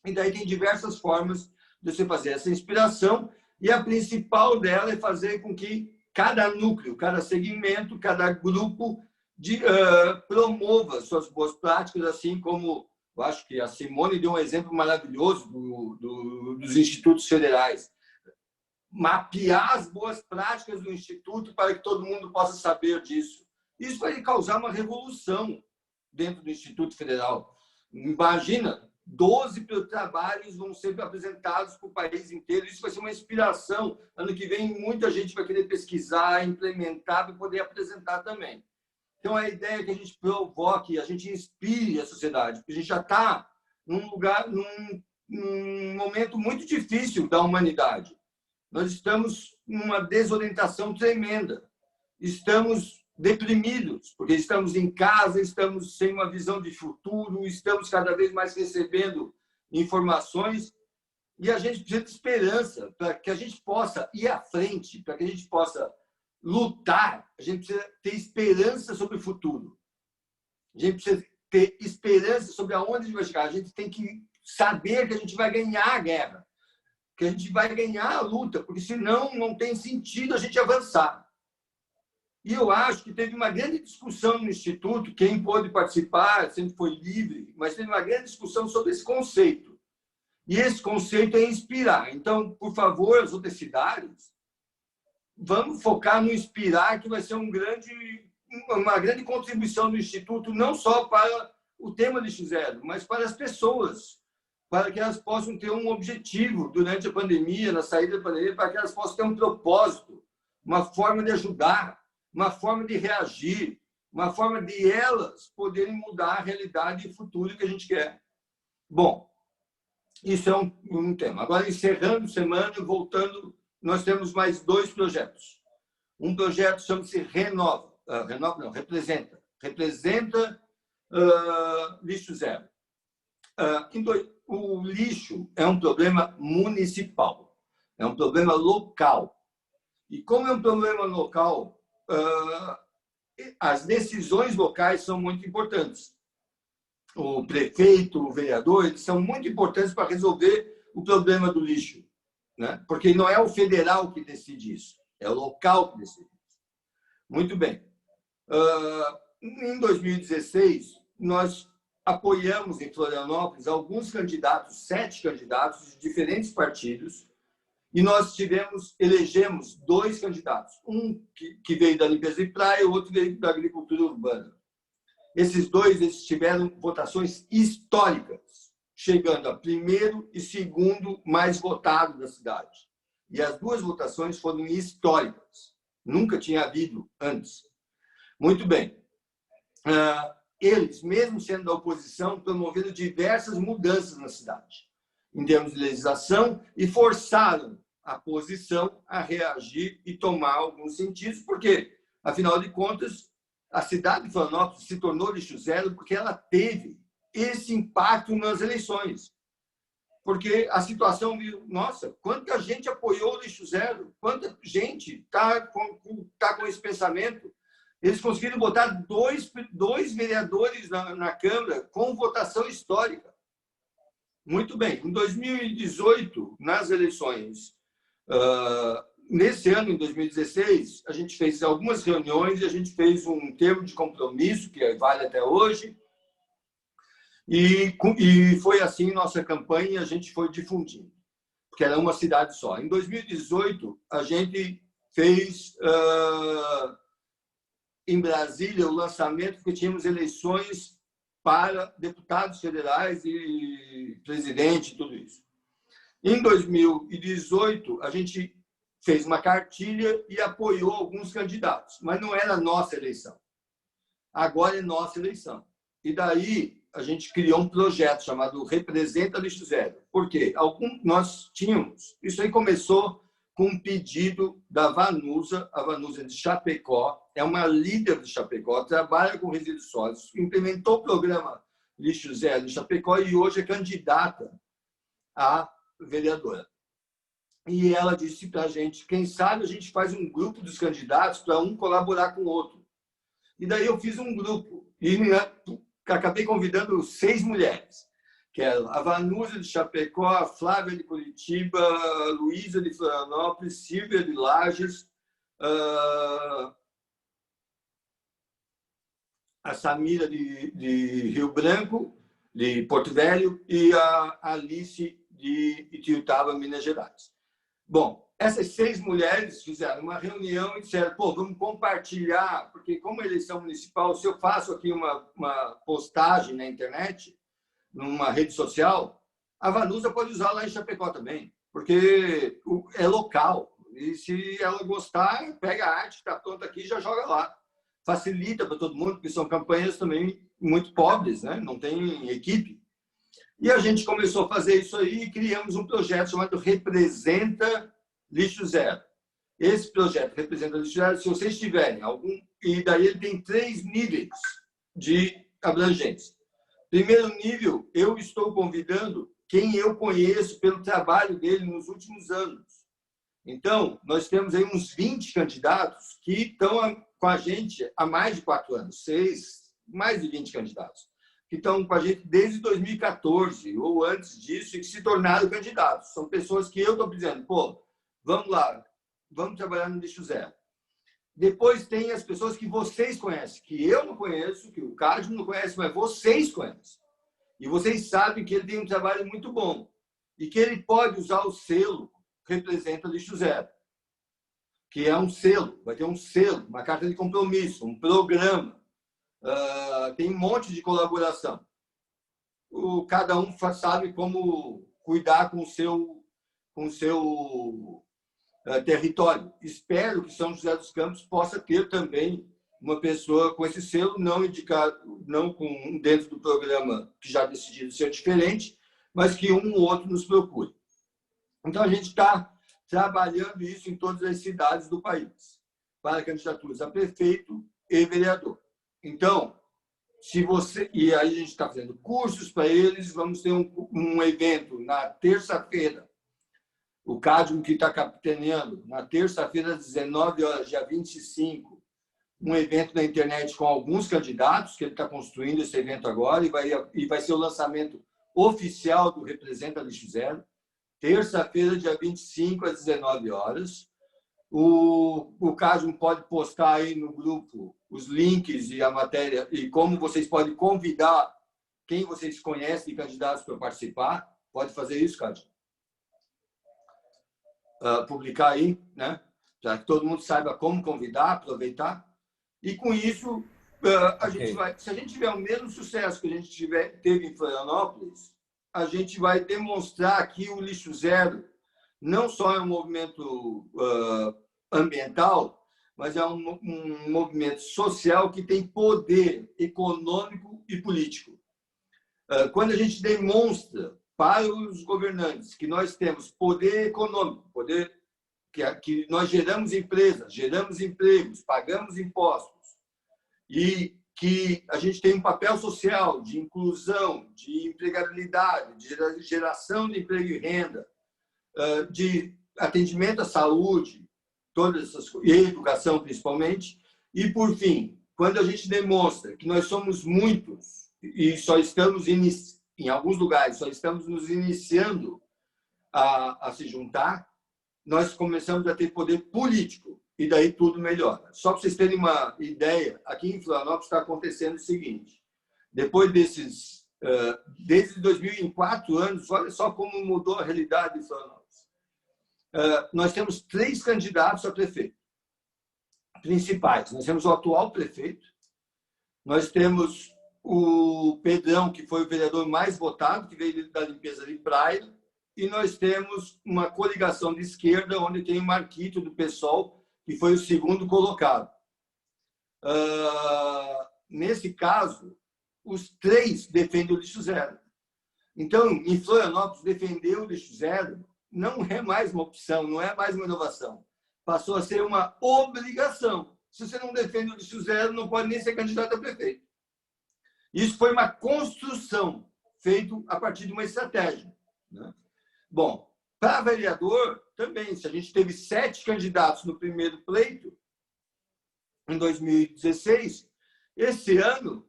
E daí tem diversas formas de você fazer essa inspiração, e a principal dela é fazer com que cada núcleo, cada segmento, cada grupo promova suas boas práticas, assim como eu acho que a Simone deu um exemplo maravilhoso dos institutos federais. Mapear as boas práticas do Instituto para que todo mundo possa saber disso. Isso vai causar uma revolução dentro do Instituto Federal. Imagina, 12 trabalhos vão ser apresentados para o país inteiro. Isso vai ser uma inspiração. Ano que vem, muita gente vai querer pesquisar, implementar para poder apresentar também. Então, a ideia é que a gente provoque, a gente inspire a sociedade, porque a gente já está num momento muito difícil da humanidade. Nós estamos numa desorientação tremenda. Estamos deprimidos, porque estamos em casa, estamos sem uma visão de futuro, estamos cada vez mais recebendo informações, e a gente precisa de esperança para que a gente possa ir à frente, para que a gente possa lutar. A gente precisa ter esperança sobre o futuro. A gente precisa ter esperança sobre aonde a gente vai chegar. A gente tem que saber que a gente vai ganhar a guerra, que a gente vai ganhar a luta, porque senão não tem sentido a gente avançar. E eu acho que teve uma grande discussão no Instituto, quem pôde participar sempre foi livre, mas teve uma grande discussão sobre esse conceito. E esse conceito é inspirar. Então, por favor, as outras cidades, vamos focar no inspirar, que vai ser uma grande contribuição do Instituto, não só para o tema lixo zero, mas para as pessoas, para que elas possam ter um objetivo durante a pandemia, na saída da pandemia, para que elas possam ter um propósito, uma forma de ajudar, uma forma de reagir, uma forma de elas poderem mudar a realidade e o futuro que a gente quer. Bom, isso é um tema. Agora, encerrando semana, voltando, nós temos mais 2 projetos. Um projeto chama-se Representa. Representa lixo zero. O lixo é um problema municipal, é um problema local. E como é um problema local, as decisões locais são muito importantes. O prefeito, o vereador, eles são muito importantes para resolver o problema do lixo, né? Porque não é o federal que decide isso, é o local que decide isso. Muito bem. Em 2016, nós apoiamos em Florianópolis alguns candidatos, 7 candidatos de diferentes partidos, e nós elegemos 2 candidatos, um que veio da limpeza de praia e o outro veio da agricultura urbana. Esses 2 eles tiveram votações históricas, chegando a primeiro e segundo mais votado da cidade. E as 2 votações foram históricas. Nunca tinha havido antes. Muito bem. Eles, mesmo sendo da oposição, promoveram diversas mudanças na cidade, em termos de legislação, e forçaram a posição a reagir e tomar alguns sentidos, porque, afinal de contas, a cidade de Florianópolis se tornou lixo zero porque ela teve esse impacto nas eleições. Porque a situação viu, nossa, quanta gente apoiou o lixo zero, quanta gente está com esse pensamento. Eles conseguiram botar 2 vereadores na Câmara com votação histórica. Muito bem. Em 2018, nas eleições, nesse ano, em 2016, a gente fez algumas reuniões e a gente fez um termo de compromisso, que vale até hoje, e foi assim nossa campanha, a gente foi difundindo, porque era uma cidade só. Em 2018, a gente fez, em Brasília, o lançamento, porque tínhamos eleições para deputados federais e presidente, tudo isso. Em 2018, a gente fez uma cartilha e apoiou alguns candidatos, mas não era a nossa eleição. Agora é nossa eleição. E daí a gente criou um projeto chamado Representa Lixo Zero. Por quê? Nós tínhamos... Isso aí começou com um pedido da Vanusa, a Vanusa de Chapecó, é uma líder do Chapecó, trabalha com resíduos sólidos, implementou o programa Lixo Zero do Chapecó e hoje é candidata a vereadora. E ela disse para a gente, quem sabe a gente faz um grupo dos candidatos para um colaborar com o outro. E daí eu fiz um grupo e acabei convidando 6 mulheres, que eram a Vanusa de Chapecó, a Flávia de Curitiba, a Luísa de Florianópolis, Silvia de Lages, a Samira de Rio Branco, de Porto Velho, e a Alice de Itiutaba, Minas Gerais. Bom, essas 6 mulheres fizeram uma reunião e disseram, pô, vamos compartilhar, porque como eleição municipal, se eu faço aqui uma postagem na internet, numa rede social, a Vanusa pode usar lá em Chapecó também, porque é local. E se ela gostar, pega a arte que está pronta aqui e já joga lá. Facilita para todo mundo, porque são campanhas também muito pobres, né? Não tem equipe. E a gente começou a fazer isso aí e criamos um projeto chamado Representa Lixo Zero. Esse projeto Representa Lixo Zero, se vocês tiverem algum... E daí ele tem 3 níveis de abrangência. Primeiro nível, eu estou convidando quem eu conheço pelo trabalho dele nos últimos anos. Então, nós temos aí uns 20 candidatos que estão com a gente há mais de 4 anos, mais de 20 candidatos, que estão com a gente desde 2014 ou antes disso e que se tornaram candidatos. São pessoas que eu estou dizendo, pô, vamos lá, vamos trabalhar no Lixo Zero. Depois tem as pessoas que vocês conhecem, que eu não conheço, que o Cádio não conhece, mas vocês conhecem. E vocês sabem que ele tem um trabalho muito bom e que ele pode usar o selo Representa Lixo Zero, que é um selo, vai ter um selo, uma carta de compromisso, um programa. Tem um monte de colaboração. Cada um sabe como cuidar com o seu território. Espero que São José dos Campos possa ter também uma pessoa com esse selo, não dentro do programa que já decidido ser diferente, mas que um ou outro nos procure. Então, a gente está trabalhando isso em todas as cidades do país, para candidaturas a prefeito e vereador. Então, e aí a gente está fazendo cursos para eles, vamos ter um evento na terça-feira, o Cádio que está capitaneando, na terça-feira, às 19 horas, dia 25, um evento na internet com alguns candidatos, que ele está construindo esse evento agora, e vai ser o lançamento oficial do Representa Lixo Zero, terça-feira, dia 25, às 19 horas. O Cádio pode postar aí no grupo os links e a matéria, e como vocês podem convidar quem vocês conhecem de candidatos para participar. Pode fazer isso, Cádio? Publicar aí, né? Para que todo mundo saiba como convidar, aproveitar. E com isso, a gente vai, se a gente tiver o mesmo sucesso que a gente teve em Florianópolis, a gente vai demonstrar que o Lixo Zero não só é um movimento ambiental, mas é um movimento social que tem poder econômico e político. Quando a gente demonstra para os governantes que nós temos poder econômico, poder que nós geramos empresas, geramos empregos, pagamos impostos e que a gente tem um papel social de inclusão, de empregabilidade, de geração de emprego e renda, de atendimento à saúde, todas essas coisas, e educação principalmente. E, por fim, quando a gente demonstra que nós somos muitos e só estamos, em alguns lugares, só estamos nos iniciando a se juntar, nós começamos a ter poder político. E daí tudo melhora. Só para vocês terem uma ideia, aqui em Florianópolis está acontecendo o seguinte. Depois desde 2004 anos, olha só como mudou a realidade de Florianópolis. Nós temos 3 candidatos a prefeito principais. Nós temos o atual prefeito, nós temos o Pedrão, que foi o vereador mais votado, que veio da limpeza de praia, e nós temos uma coligação de esquerda, onde tem o Marquito do PSOL, que foi o segundo colocado. Nesse caso, os 3 defendem o lixo zero. Então, em Florianópolis, defender o lixo zero não é mais uma opção, não é mais uma inovação. Passou a ser uma obrigação. Se você não defende o lixo zero, não pode nem ser candidato a prefeito. Isso foi uma construção feita a partir de uma estratégia, né? Bom, para vereador, também, se a gente teve 7 candidatos no primeiro pleito, em 2016, esse ano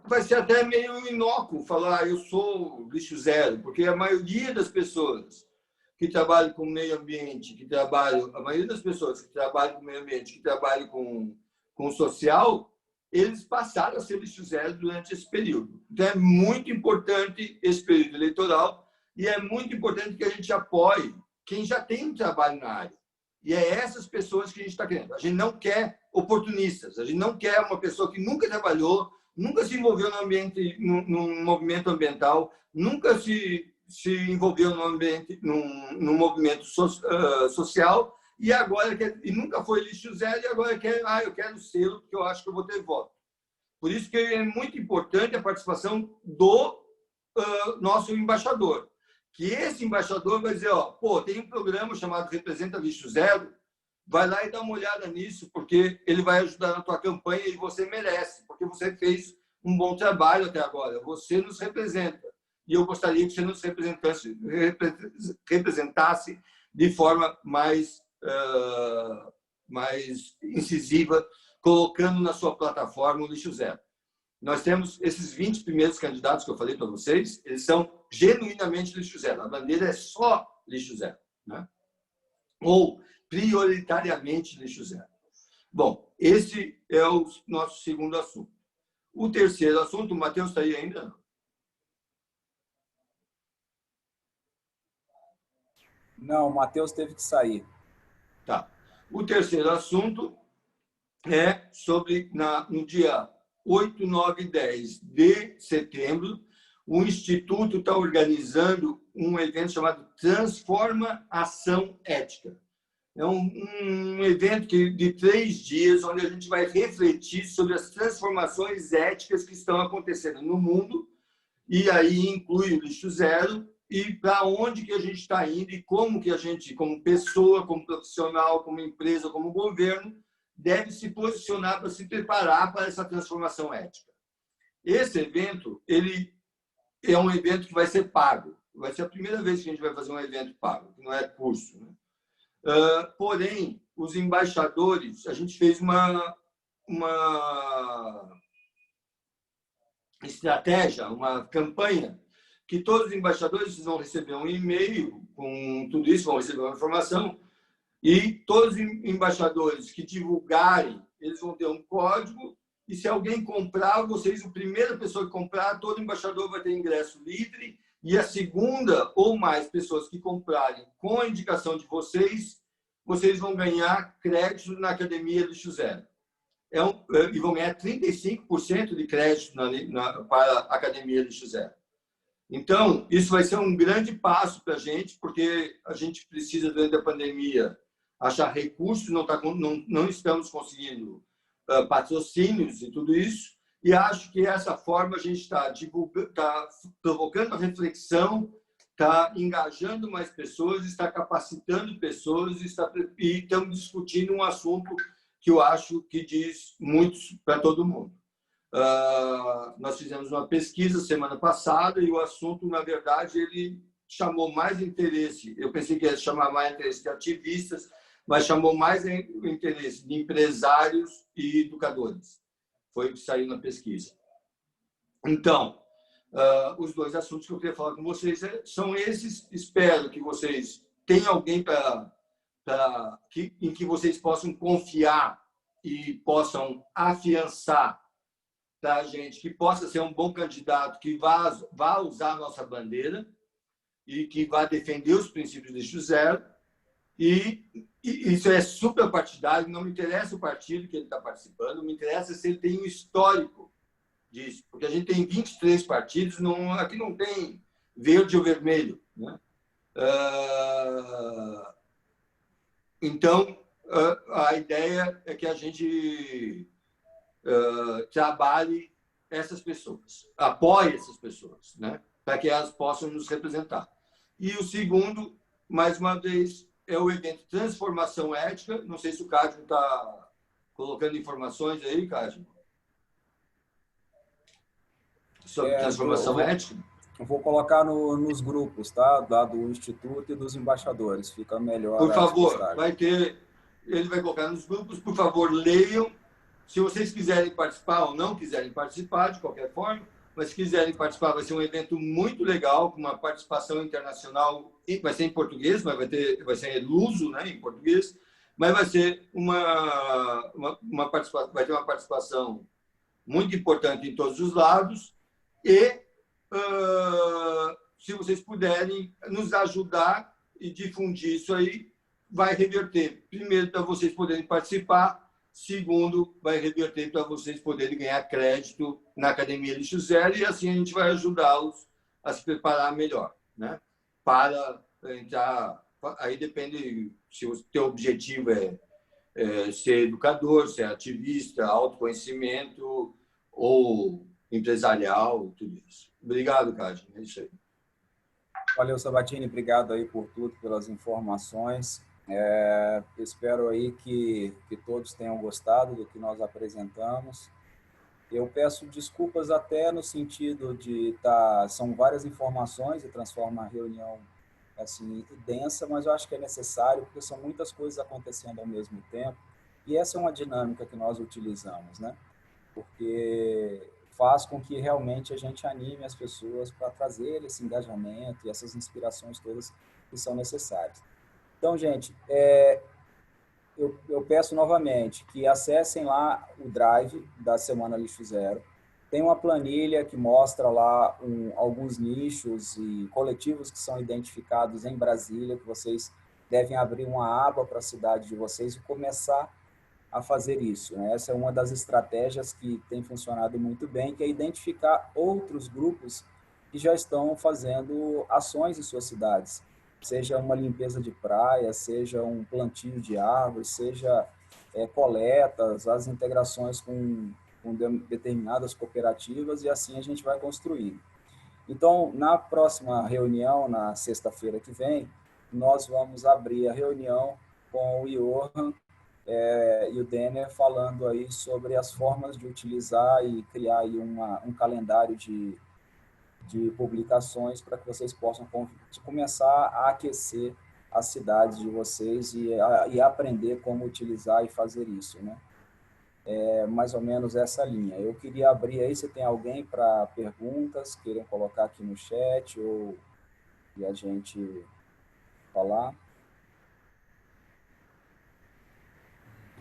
vai ser até meio inócuo falar eu sou lixo zero, porque a maioria das pessoas que trabalham com meio ambiente, a maioria das pessoas que trabalham com meio ambiente, que trabalham com social, eles passaram a ser lixo zero durante esse período. Então, é muito importante esse período eleitoral e é muito importante que a gente apoie quem já tem um trabalho na área. E é essas pessoas que a gente está querendo. A gente não quer oportunistas, a gente não quer uma pessoa que nunca trabalhou, nunca se envolveu num movimento ambiental, nunca se envolveu num movimento social e agora e nunca foi lixo zero e agora eu quero selo porque eu acho que eu vou ter voto. Por isso que é muito importante a participação do nosso embaixador, que esse embaixador vai dizer, tem um programa chamado Representa Lixo Zero, vai lá e dá uma olhada nisso, porque ele vai ajudar na tua campanha e você merece, porque você fez um bom trabalho até agora, você nos representa. E eu gostaria que você nos representasse de forma mais incisiva, colocando na sua plataforma o lixo zero. Nós temos esses 20 primeiros candidatos que eu falei para vocês, eles são genuinamente lixo zero. A bandeira é só lixo zero, né? Ou prioritariamente lixo zero. Bom, esse é o nosso segundo assunto. O terceiro assunto, o Matheus está aí ainda? Não, o Matheus teve que sair. Tá. O terceiro assunto é sobre, no dia 8, 9 e 10 de setembro, o Instituto está organizando um evento chamado Transforma Ação Ética. É um evento de 3 dias, onde a gente vai refletir sobre as transformações éticas que estão acontecendo no mundo, e aí inclui o lixo zero, e para onde que a gente está indo e como que a gente, como pessoa, como profissional, como empresa, como governo, deve se posicionar para se preparar para essa transformação ética. Esse evento, ele é um evento que vai ser pago. Vai ser a primeira vez que a gente vai fazer um evento pago, que não é curso, né? Porém, os embaixadores, a gente fez uma estratégia, uma campanha, que todos os embaixadores vão receber um e-mail com tudo isso, vão receber uma informação, e todos os embaixadores que divulgarem, eles vão ter um código, e se alguém comprar, a primeira pessoa que comprar, todo embaixador vai ter ingresso livre, e a segunda ou mais pessoas que comprarem com a indicação de vocês vão ganhar crédito na Academia Lixo Zero. E vão ganhar 35% de crédito para a Academia Lixo Zero. Então, isso vai ser um grande passo para a gente, porque a gente precisa, durante a pandemia, achar recursos, não estamos conseguindo patrocínios e tudo isso, e acho que essa forma a gente está provocando a reflexão, está engajando mais pessoas, está capacitando pessoas e estamos discutindo um assunto que eu acho que diz muito para todo mundo. Nós fizemos uma pesquisa semana passada e o assunto, na verdade, ele chamou mais interesse. Eu pensei que ia chamar mais interesse de ativistas, mas chamou mais o interesse de empresários e educadores. Foi o que saiu na pesquisa. Então, os 2 assuntos que eu queria falar com vocês são esses. Espero que vocês tenham alguém em que vocês possam confiar e possam afiançar para a gente, que possa ser um bom candidato, que vá usar a nossa bandeira e que vá defender os princípios de lixo zero. E isso é super partidário, não me interessa o partido que ele está participando, me interessa se ele tem um histórico disso, porque a gente tem 23 partidos, aqui não tem verde ou vermelho, né? Então, a ideia é que a gente trabalhe essas pessoas, apoie essas pessoas, né? Para que elas possam nos representar. E o segundo, mais uma vez, é o evento Transformação Ética. Não sei se o Cadmo está colocando informações aí, Cadmo, sobre transformação ética. Eu vou colocar nos grupos, tá? Lá do Instituto e dos embaixadores. Fica melhor. Por favor, ele vai colocar nos grupos. Por favor, leiam. Se vocês quiserem participar ou não quiserem participar, de qualquer forma, mas se quiserem participar, vai ser um evento muito legal, com uma participação internacional. Vai ser em português, mas vai ser luso, né, em português, mas vai ser uma participação muito importante em todos os lados. E se vocês puderem nos ajudar e difundir isso aí, vai reverter, primeiro, para vocês poderem participar, segundo, vai reverter para vocês poderem ganhar crédito na Academia Lixo Zero, e assim a gente vai ajudá-los a se preparar melhor, né? Para entrar. Aí depende se o teu objetivo é ser educador, ser ativista, autoconhecimento ou empresarial, tudo isso. Obrigado, Cássio. É isso aí. Valeu, Sabatini. Obrigado aí por tudo, pelas informações. Espero aí que todos tenham gostado do que nós apresentamos. Eu peço desculpas até no sentido de são várias informações e transforma a reunião assim densa, mas eu acho que é necessário porque são muitas coisas acontecendo ao mesmo tempo e essa é uma dinâmica que nós utilizamos, né? Porque faz com que realmente a gente anime as pessoas para trazer esse engajamento e essas inspirações todas que são necessárias. Então, gente, eu peço novamente que acessem lá o Drive da Semana Lixo Zero. Tem uma planilha que mostra lá alguns nichos e coletivos que são identificados em Brasília, que vocês devem abrir uma aba para a cidade de vocês e começar a fazer isso, né? Essa é uma das estratégias que tem funcionado muito bem, que é identificar outros grupos que já estão fazendo ações em suas cidades. Seja uma limpeza de praia, seja um plantio de árvores, seja coletas, as integrações com determinadas cooperativas, e assim a gente vai construindo. Então, na próxima reunião, na sexta-feira que vem, nós vamos abrir a reunião com o Johan e o Denner falando aí sobre as formas de utilizar e criar aí um calendário de publicações para que vocês possam começar a aquecer as cidades de vocês e aprender como utilizar e fazer isso, né? Mais ou menos essa linha. Eu queria abrir aí, se tem alguém para perguntas, queiram colocar aqui no chat e a gente falar.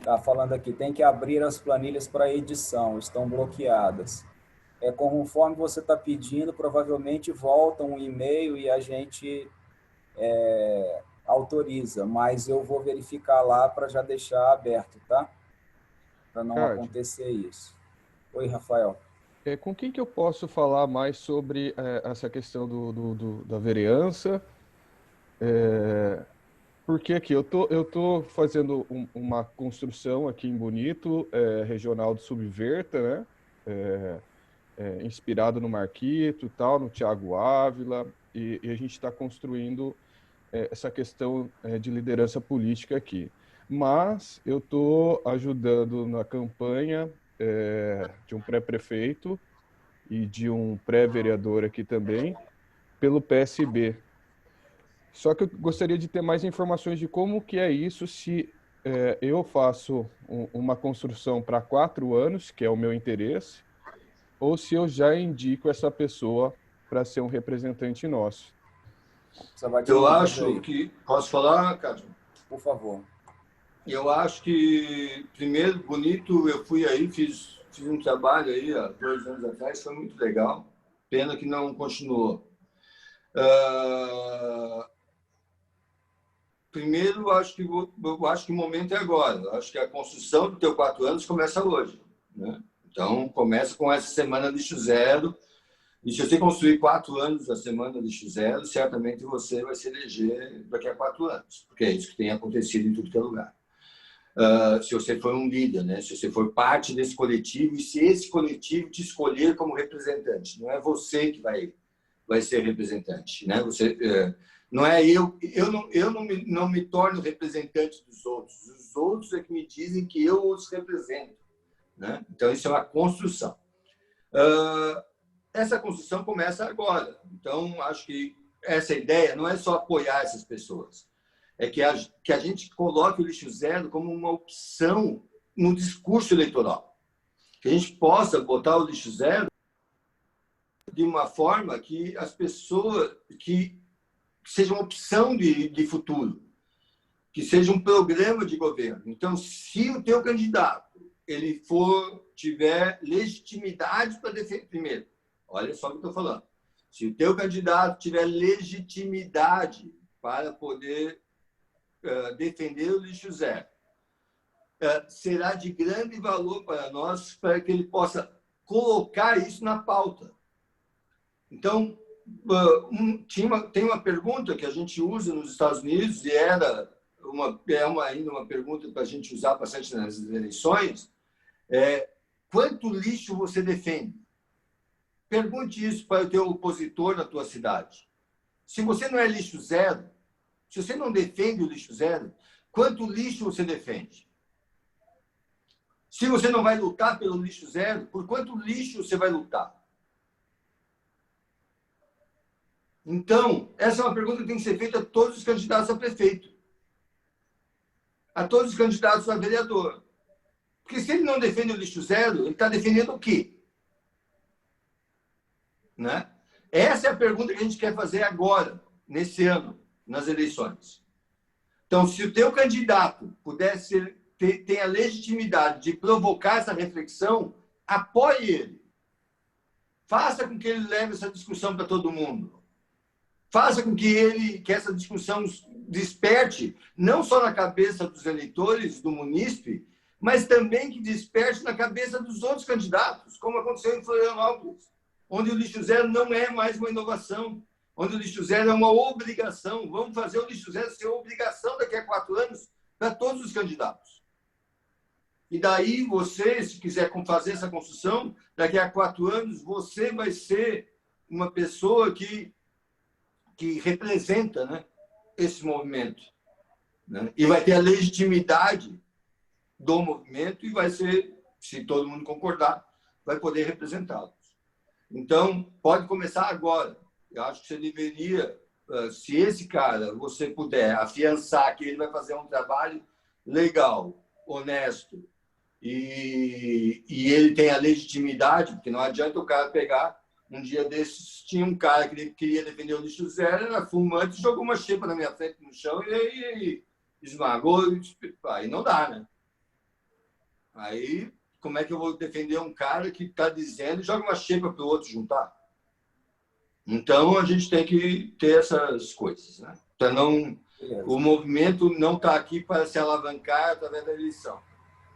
Tá falando aqui, tem que abrir as planilhas para edição, estão bloqueadas. Conforme você está pedindo, provavelmente volta um e-mail e a gente autoriza, mas eu vou verificar lá para já deixar aberto, tá? Para não acontecer isso. Oi, Rafael. Com quem que eu posso falar mais sobre essa questão da vereança? Porque aqui eu tô fazendo uma construção aqui em Bonito, regional do Subverta, né? Inspirado no Marquito, tal, no Thiago Ávila, e a gente está construindo essa questão de liderança política aqui. Mas eu estou ajudando na campanha de um pré-prefeito e de um pré-vereador aqui também, pelo PSB. Só que eu gostaria de ter mais informações de como que é isso, se eu faço uma construção para 4 anos, que é o meu interesse, ou se eu já indico essa pessoa para ser um representante nosso. Eu acho que... Posso falar, Cássio? Por favor. Eu acho que, primeiro, Bonito, eu fui aí, fiz um trabalho aí há 2 anos atrás, foi muito legal. Pena que não continuou. Primeiro, eu acho que o momento é agora. Eu acho que a construção do teu 4 anos começa hoje, né? Então, começa com essa Semana Lixo Zero. E se você construir 4 anos da Semana Lixo Zero, certamente você vai se eleger daqui a 4 anos, porque é isso que tem acontecido em tudo que é lugar. Se você for um líder, né? Se você for parte desse coletivo, e se esse coletivo te escolher como representante, não é você que vai ser representante, né? Não é eu não me torno representante dos outros. Os outros é que me dizem que eu os represento, né? Então, isso é uma construção. Essa construção começa agora. Então, acho que essa ideia não é só apoiar essas pessoas, é que a gente coloque o lixo zero como uma opção no discurso eleitoral. Que a gente possa botar o lixo zero de uma forma que as pessoas... que seja uma opção de futuro, que seja um programa de governo. Então, se o teu candidato tiver legitimidade para defender... Primeiro, olha só o que eu estou falando. Se o teu candidato tiver legitimidade para poder defender o lixo zero, será de grande valor para nós para que ele possa colocar isso na pauta. Então, tem uma pergunta que a gente usa nos Estados Unidos e ainda uma pergunta para a gente usar bastante nas eleições, quanto lixo você defende? Pergunte isso para o teu opositor na tua cidade. Se você não é lixo zero, se você não defende o lixo zero, quanto lixo você defende? Se você não vai lutar pelo lixo zero, por quanto lixo você vai lutar? Então, essa é uma pergunta que tem que ser feita a todos os candidatos a prefeito, a todos os candidatos a vereador. Porque se ele não defende o lixo zero, ele está defendendo o quê? Né? Essa é a pergunta que a gente quer fazer agora, nesse ano, nas eleições. Então, se o teu candidato pudesse ter a legitimidade de provocar essa reflexão, apoie ele. Faça com que ele leve essa discussão para todo mundo. Faça com que essa discussão desperte, não só na cabeça dos eleitores do munícipe, mas também que desperte na cabeça dos outros candidatos, como aconteceu em Florianópolis, onde o lixo zero não é mais uma inovação, onde o lixo zero é uma obrigação. Vamos fazer o lixo zero ser obrigação daqui a 4 anos para todos os candidatos. E daí você, se quiser fazer essa construção, daqui a 4 anos, você vai ser uma pessoa que representa, né, esse movimento, né? E vai ter a legitimidade do movimento e vai ser, se todo mundo concordar, vai poder representá-los. Então, pode começar agora. Eu acho que você deveria, se esse cara, você puder afiançar que ele vai fazer um trabalho legal, honesto, e ele tem a legitimidade, porque não adianta o cara pegar... Um dia desses, tinha um cara que queria defender o lixo zero, era fumante, jogou uma xepa na minha frente no chão e esmagou. Aí não dá, né? Aí, como é que eu vou defender um cara que está dizendo e joga uma xepa para o outro juntar? Então, a gente tem que ter essas coisas, né? Então, o movimento não está aqui para se alavancar através da eleição.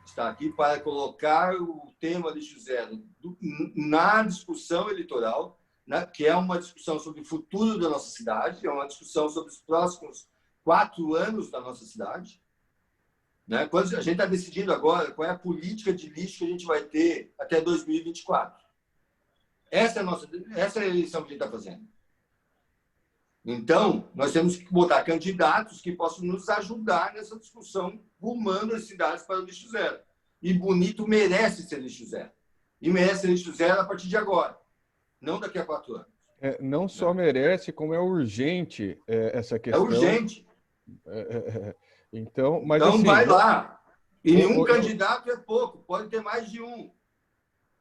Está aqui para colocar o tema lixo zero na discussão eleitoral, né, que é uma discussão sobre o futuro da nossa cidade, é uma discussão sobre os próximos 4 anos da nossa cidade. Né? Quando a gente está decidindo agora qual é a política de lixo que a gente vai ter até 2024. Essa é a eleição que a gente está fazendo. Então, nós temos que botar candidatos que possam nos ajudar nessa discussão, rumando as cidades para o lixo zero. E Bonito merece ser lixo zero. E merece ser lixo zero a partir de agora, não daqui a 4 anos. Não só merece, como é urgente essa questão. É urgente. Então, mas então assim, vai lá. E um candidato é pouco, pode ter mais de um.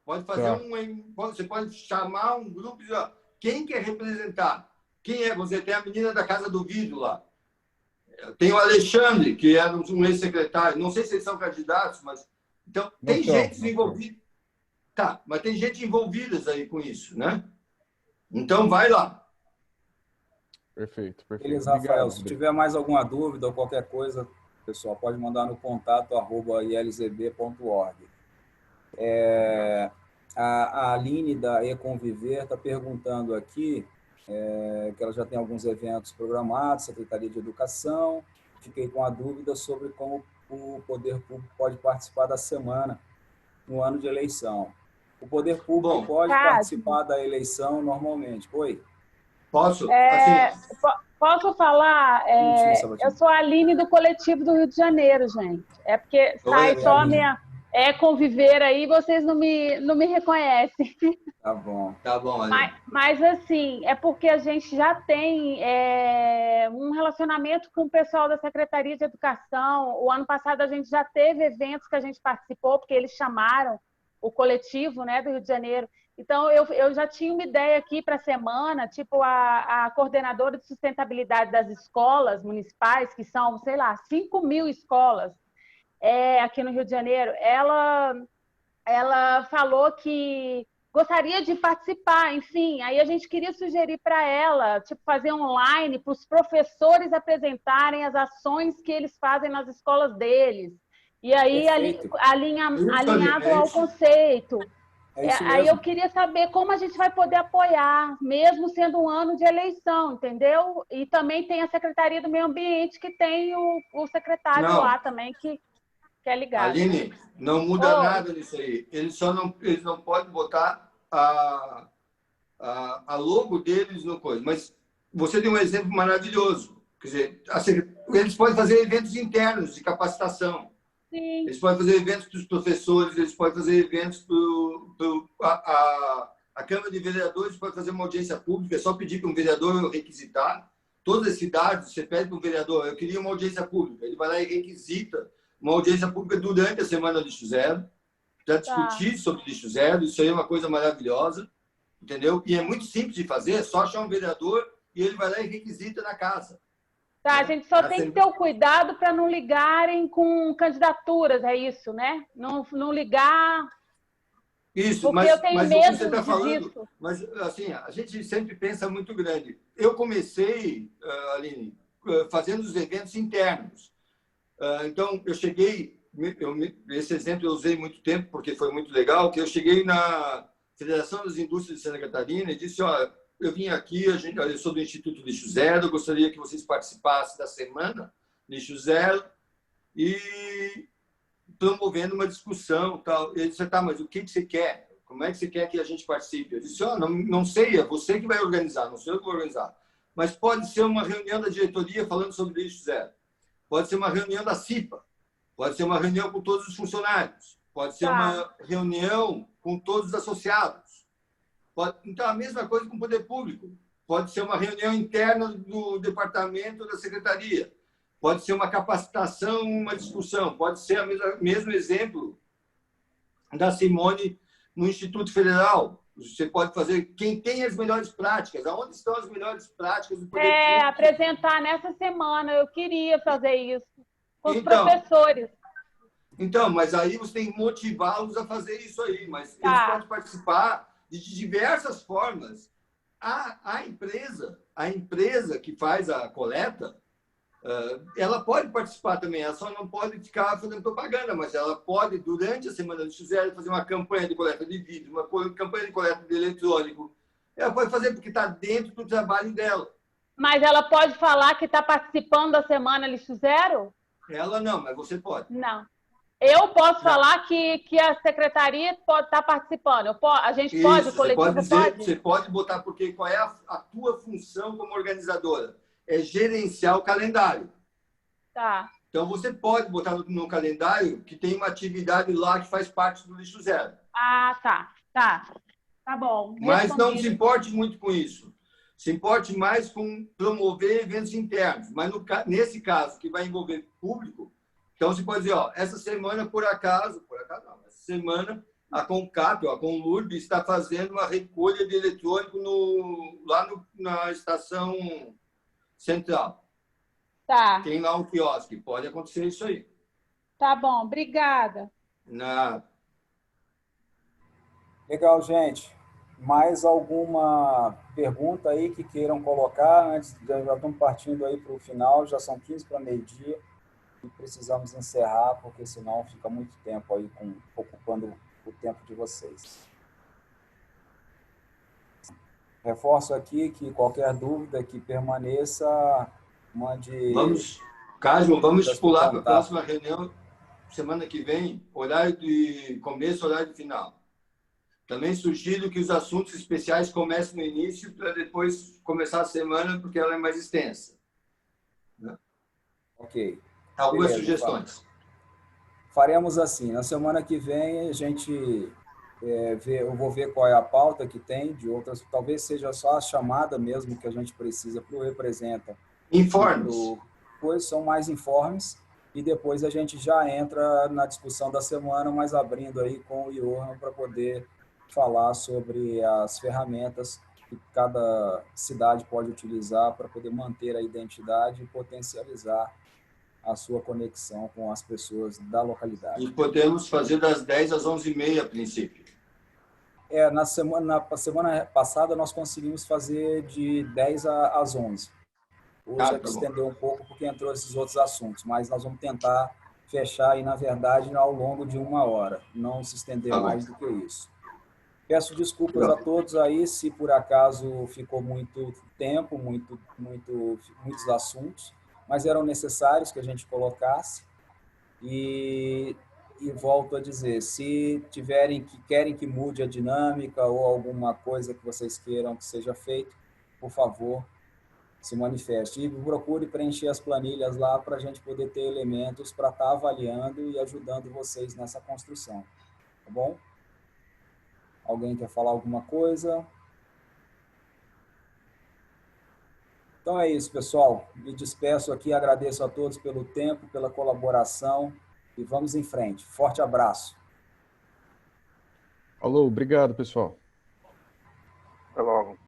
Pode fazer você pode chamar um grupo e dizer, quem quer representar? Quem é? Você tem a menina da Casa do Vidro lá. Tem o Alexandre, que era um ex-secretário. Não sei se eles são candidatos, mas... Então, tem gente envolvida. Tá, mas tem gente envolvida aí com isso, né? Então, vai lá. Perfeito. Beleza, Rafael. Se tiver mais alguma dúvida ou qualquer coisa, pessoal, pode mandar no contato@ilzb.org. A Aline, da Econviver, está perguntando aqui que ela já tem alguns eventos programados, Secretaria de Educação. Fiquei com a dúvida sobre como o poder público pode participar da semana no ano de eleição. O poder público pode participar da eleição normalmente. Oi? Posso? Posso falar? Eu sou a Aline do Coletivo do Rio de Janeiro, gente. É porque sai só a minha... conviver aí, vocês não me reconhecem. Tá bom. Tá bom, Aline. Mas assim, é porque a gente já tem um relacionamento com o pessoal da Secretaria de Educação. O ano passado a gente já teve eventos que a gente participou, porque eles chamaram o coletivo, né, do Rio de Janeiro. Então, eu já tinha uma ideia aqui para a semana, tipo a coordenadora de sustentabilidade das escolas municipais, que são, sei lá, 5.000 escolas aqui no Rio de Janeiro, ela falou que gostaria de participar, enfim, aí a gente queria sugerir para ela, tipo, fazer online para os professores apresentarem as ações que eles fazem nas escolas deles. E aí, alinhado ao conceito. Aí eu queria saber como a gente vai poder apoiar, mesmo sendo um ano de eleição, entendeu? E também tem a Secretaria do Meio Ambiente, que tem o secretário lá também, que é ligado. Aline, não muda nada nisso aí. Eles não podem botar a logo deles no coisa. Mas você tem um exemplo maravilhoso. Quer dizer, eles podem fazer eventos internos de capacitação. Sim. Eles podem fazer eventos para os professores, eles podem fazer eventos a Câmara de Vereadores pode fazer uma audiência pública, é só pedir para um vereador requisitar. Todas as cidades, você pede para um vereador, eu queria uma audiência pública, ele vai lá e requisita uma audiência pública durante a Semana do Lixo Zero, para discutir sobre lixo zero, isso aí é uma coisa maravilhosa, entendeu? E é muito simples de fazer, é só achar um vereador e ele vai lá e requisita na casa. Tá, a gente só tem que ter o cuidado para não ligarem com candidaturas, é isso, né? Não ligar... Isso, porque eu tenho medo você tá falando, disso. mas assim, a gente sempre pensa muito grande. Eu comecei, Aline, fazendo os eventos internos. Então, eu cheguei, esse exemplo eu usei muito tempo, porque foi muito legal, que eu cheguei na Federação das Indústrias de Santa Catarina e disse, ó, eu vim aqui, eu sou do Instituto Lixo Zero, gostaria que vocês participassem da Semana Lixo Zero e promovendo uma discussão. Tal. Ele disse, tá, mas o que você quer? Como é que você quer que a gente participe? Eu disse, não sei, é você que vai organizar, não sou eu que vou organizar. Mas pode ser uma reunião da diretoria falando sobre lixo zero. Pode ser uma reunião da CIPA. Pode ser uma reunião com todos os funcionários. Pode ser uma reunião com todos os associados. Então, a mesma coisa com o poder público. Pode ser uma reunião interna do departamento da secretaria. Pode ser uma capacitação, uma discussão. Pode ser o mesmo exemplo da Simone no Instituto Federal. Você pode fazer quem tem as melhores práticas. Aonde estão as melhores práticas do poder público? Apresentar nessa semana. Eu queria fazer isso com os professores. Então, mas aí você tem que motivá-los a fazer isso aí. Mas eles podem participar de diversas formas. A empresa que faz a coleta, ela pode participar também, ela só não pode ficar fazendo propaganda, mas ela pode, durante a Semana do Lixo Zero, fazer uma campanha de coleta de vidro, uma campanha de coleta de eletrônico. Ela pode fazer porque está dentro do trabalho dela. Mas ela pode falar que está participando da Semana Lixo Zero? Ela não, mas você pode. Não. Eu posso falar que a secretaria pode estar participando. A gente pode, o coletivo pode? Você pode botar, porque qual é a tua função como organizadora? É gerenciar o calendário. Tá. Então, você pode botar no calendário que tem uma atividade lá que faz parte do Lixo Zero. Ah, tá. Tá bom. Mas não se importe muito com isso. Se importe mais com promover eventos internos. Mas nesse caso, que vai envolver público, então você pode dizer, ó, essa semana, por acaso não, essa semana a CONCAP, a CONLURB, está fazendo uma recolha de eletrônico lá na estação central. Tá. Tem lá um quiosque, pode acontecer isso aí. Tá bom, obrigada. Nada. Legal, gente. Mais alguma pergunta aí que queiram colocar? Antes, já estamos partindo aí para o final, já são 15 para meio-dia e precisamos encerrar, porque senão fica muito tempo aí ocupando o tempo de vocês. Reforço aqui que qualquer dúvida que permaneça, mande... Cássio, vamos pular para a próxima reunião, semana que vem, horário de começo, horário de final. Também sugiro que os assuntos especiais comecem no início para depois começar a semana, porque ela é mais extensa. Ok. Algumas Beleza, sugestões. Faremos assim. Na semana que vem, a gente eu vou ver qual é a pauta que tem de outras. Talvez seja só a chamada mesmo que a gente precisa para o Representa. Informes. Pois são mais informes. E depois a gente já entra na discussão da semana, mas abrindo aí com o Johan para poder falar sobre as ferramentas que cada cidade pode utilizar para poder manter a identidade e potencializar a sua conexão com as pessoas da localidade. E podemos fazer das 10 às 11h30, a princípio. Na semana passada, nós conseguimos fazer de 10 às 11. Hoje é que estendeu um pouco porque entrou esses outros assuntos, mas nós vamos tentar fechar aí, na verdade, ao longo de 1 hora, não se estender mais do que isso. Peço desculpas a todos aí se por acaso ficou muito tempo, muitos assuntos, mas eram necessários que a gente colocasse. E volto a dizer, se querem que mude a dinâmica ou alguma coisa que vocês queiram que seja feito, por favor, se manifeste. E procure preencher as planilhas lá para a gente poder ter elementos para estar avaliando e ajudando vocês nessa construção. Tá bom? Alguém quer falar alguma coisa? Então é isso, pessoal. Me despeço aqui, agradeço a todos pelo tempo, pela colaboração e vamos em frente. Forte abraço. Alô, obrigado, pessoal. Até logo.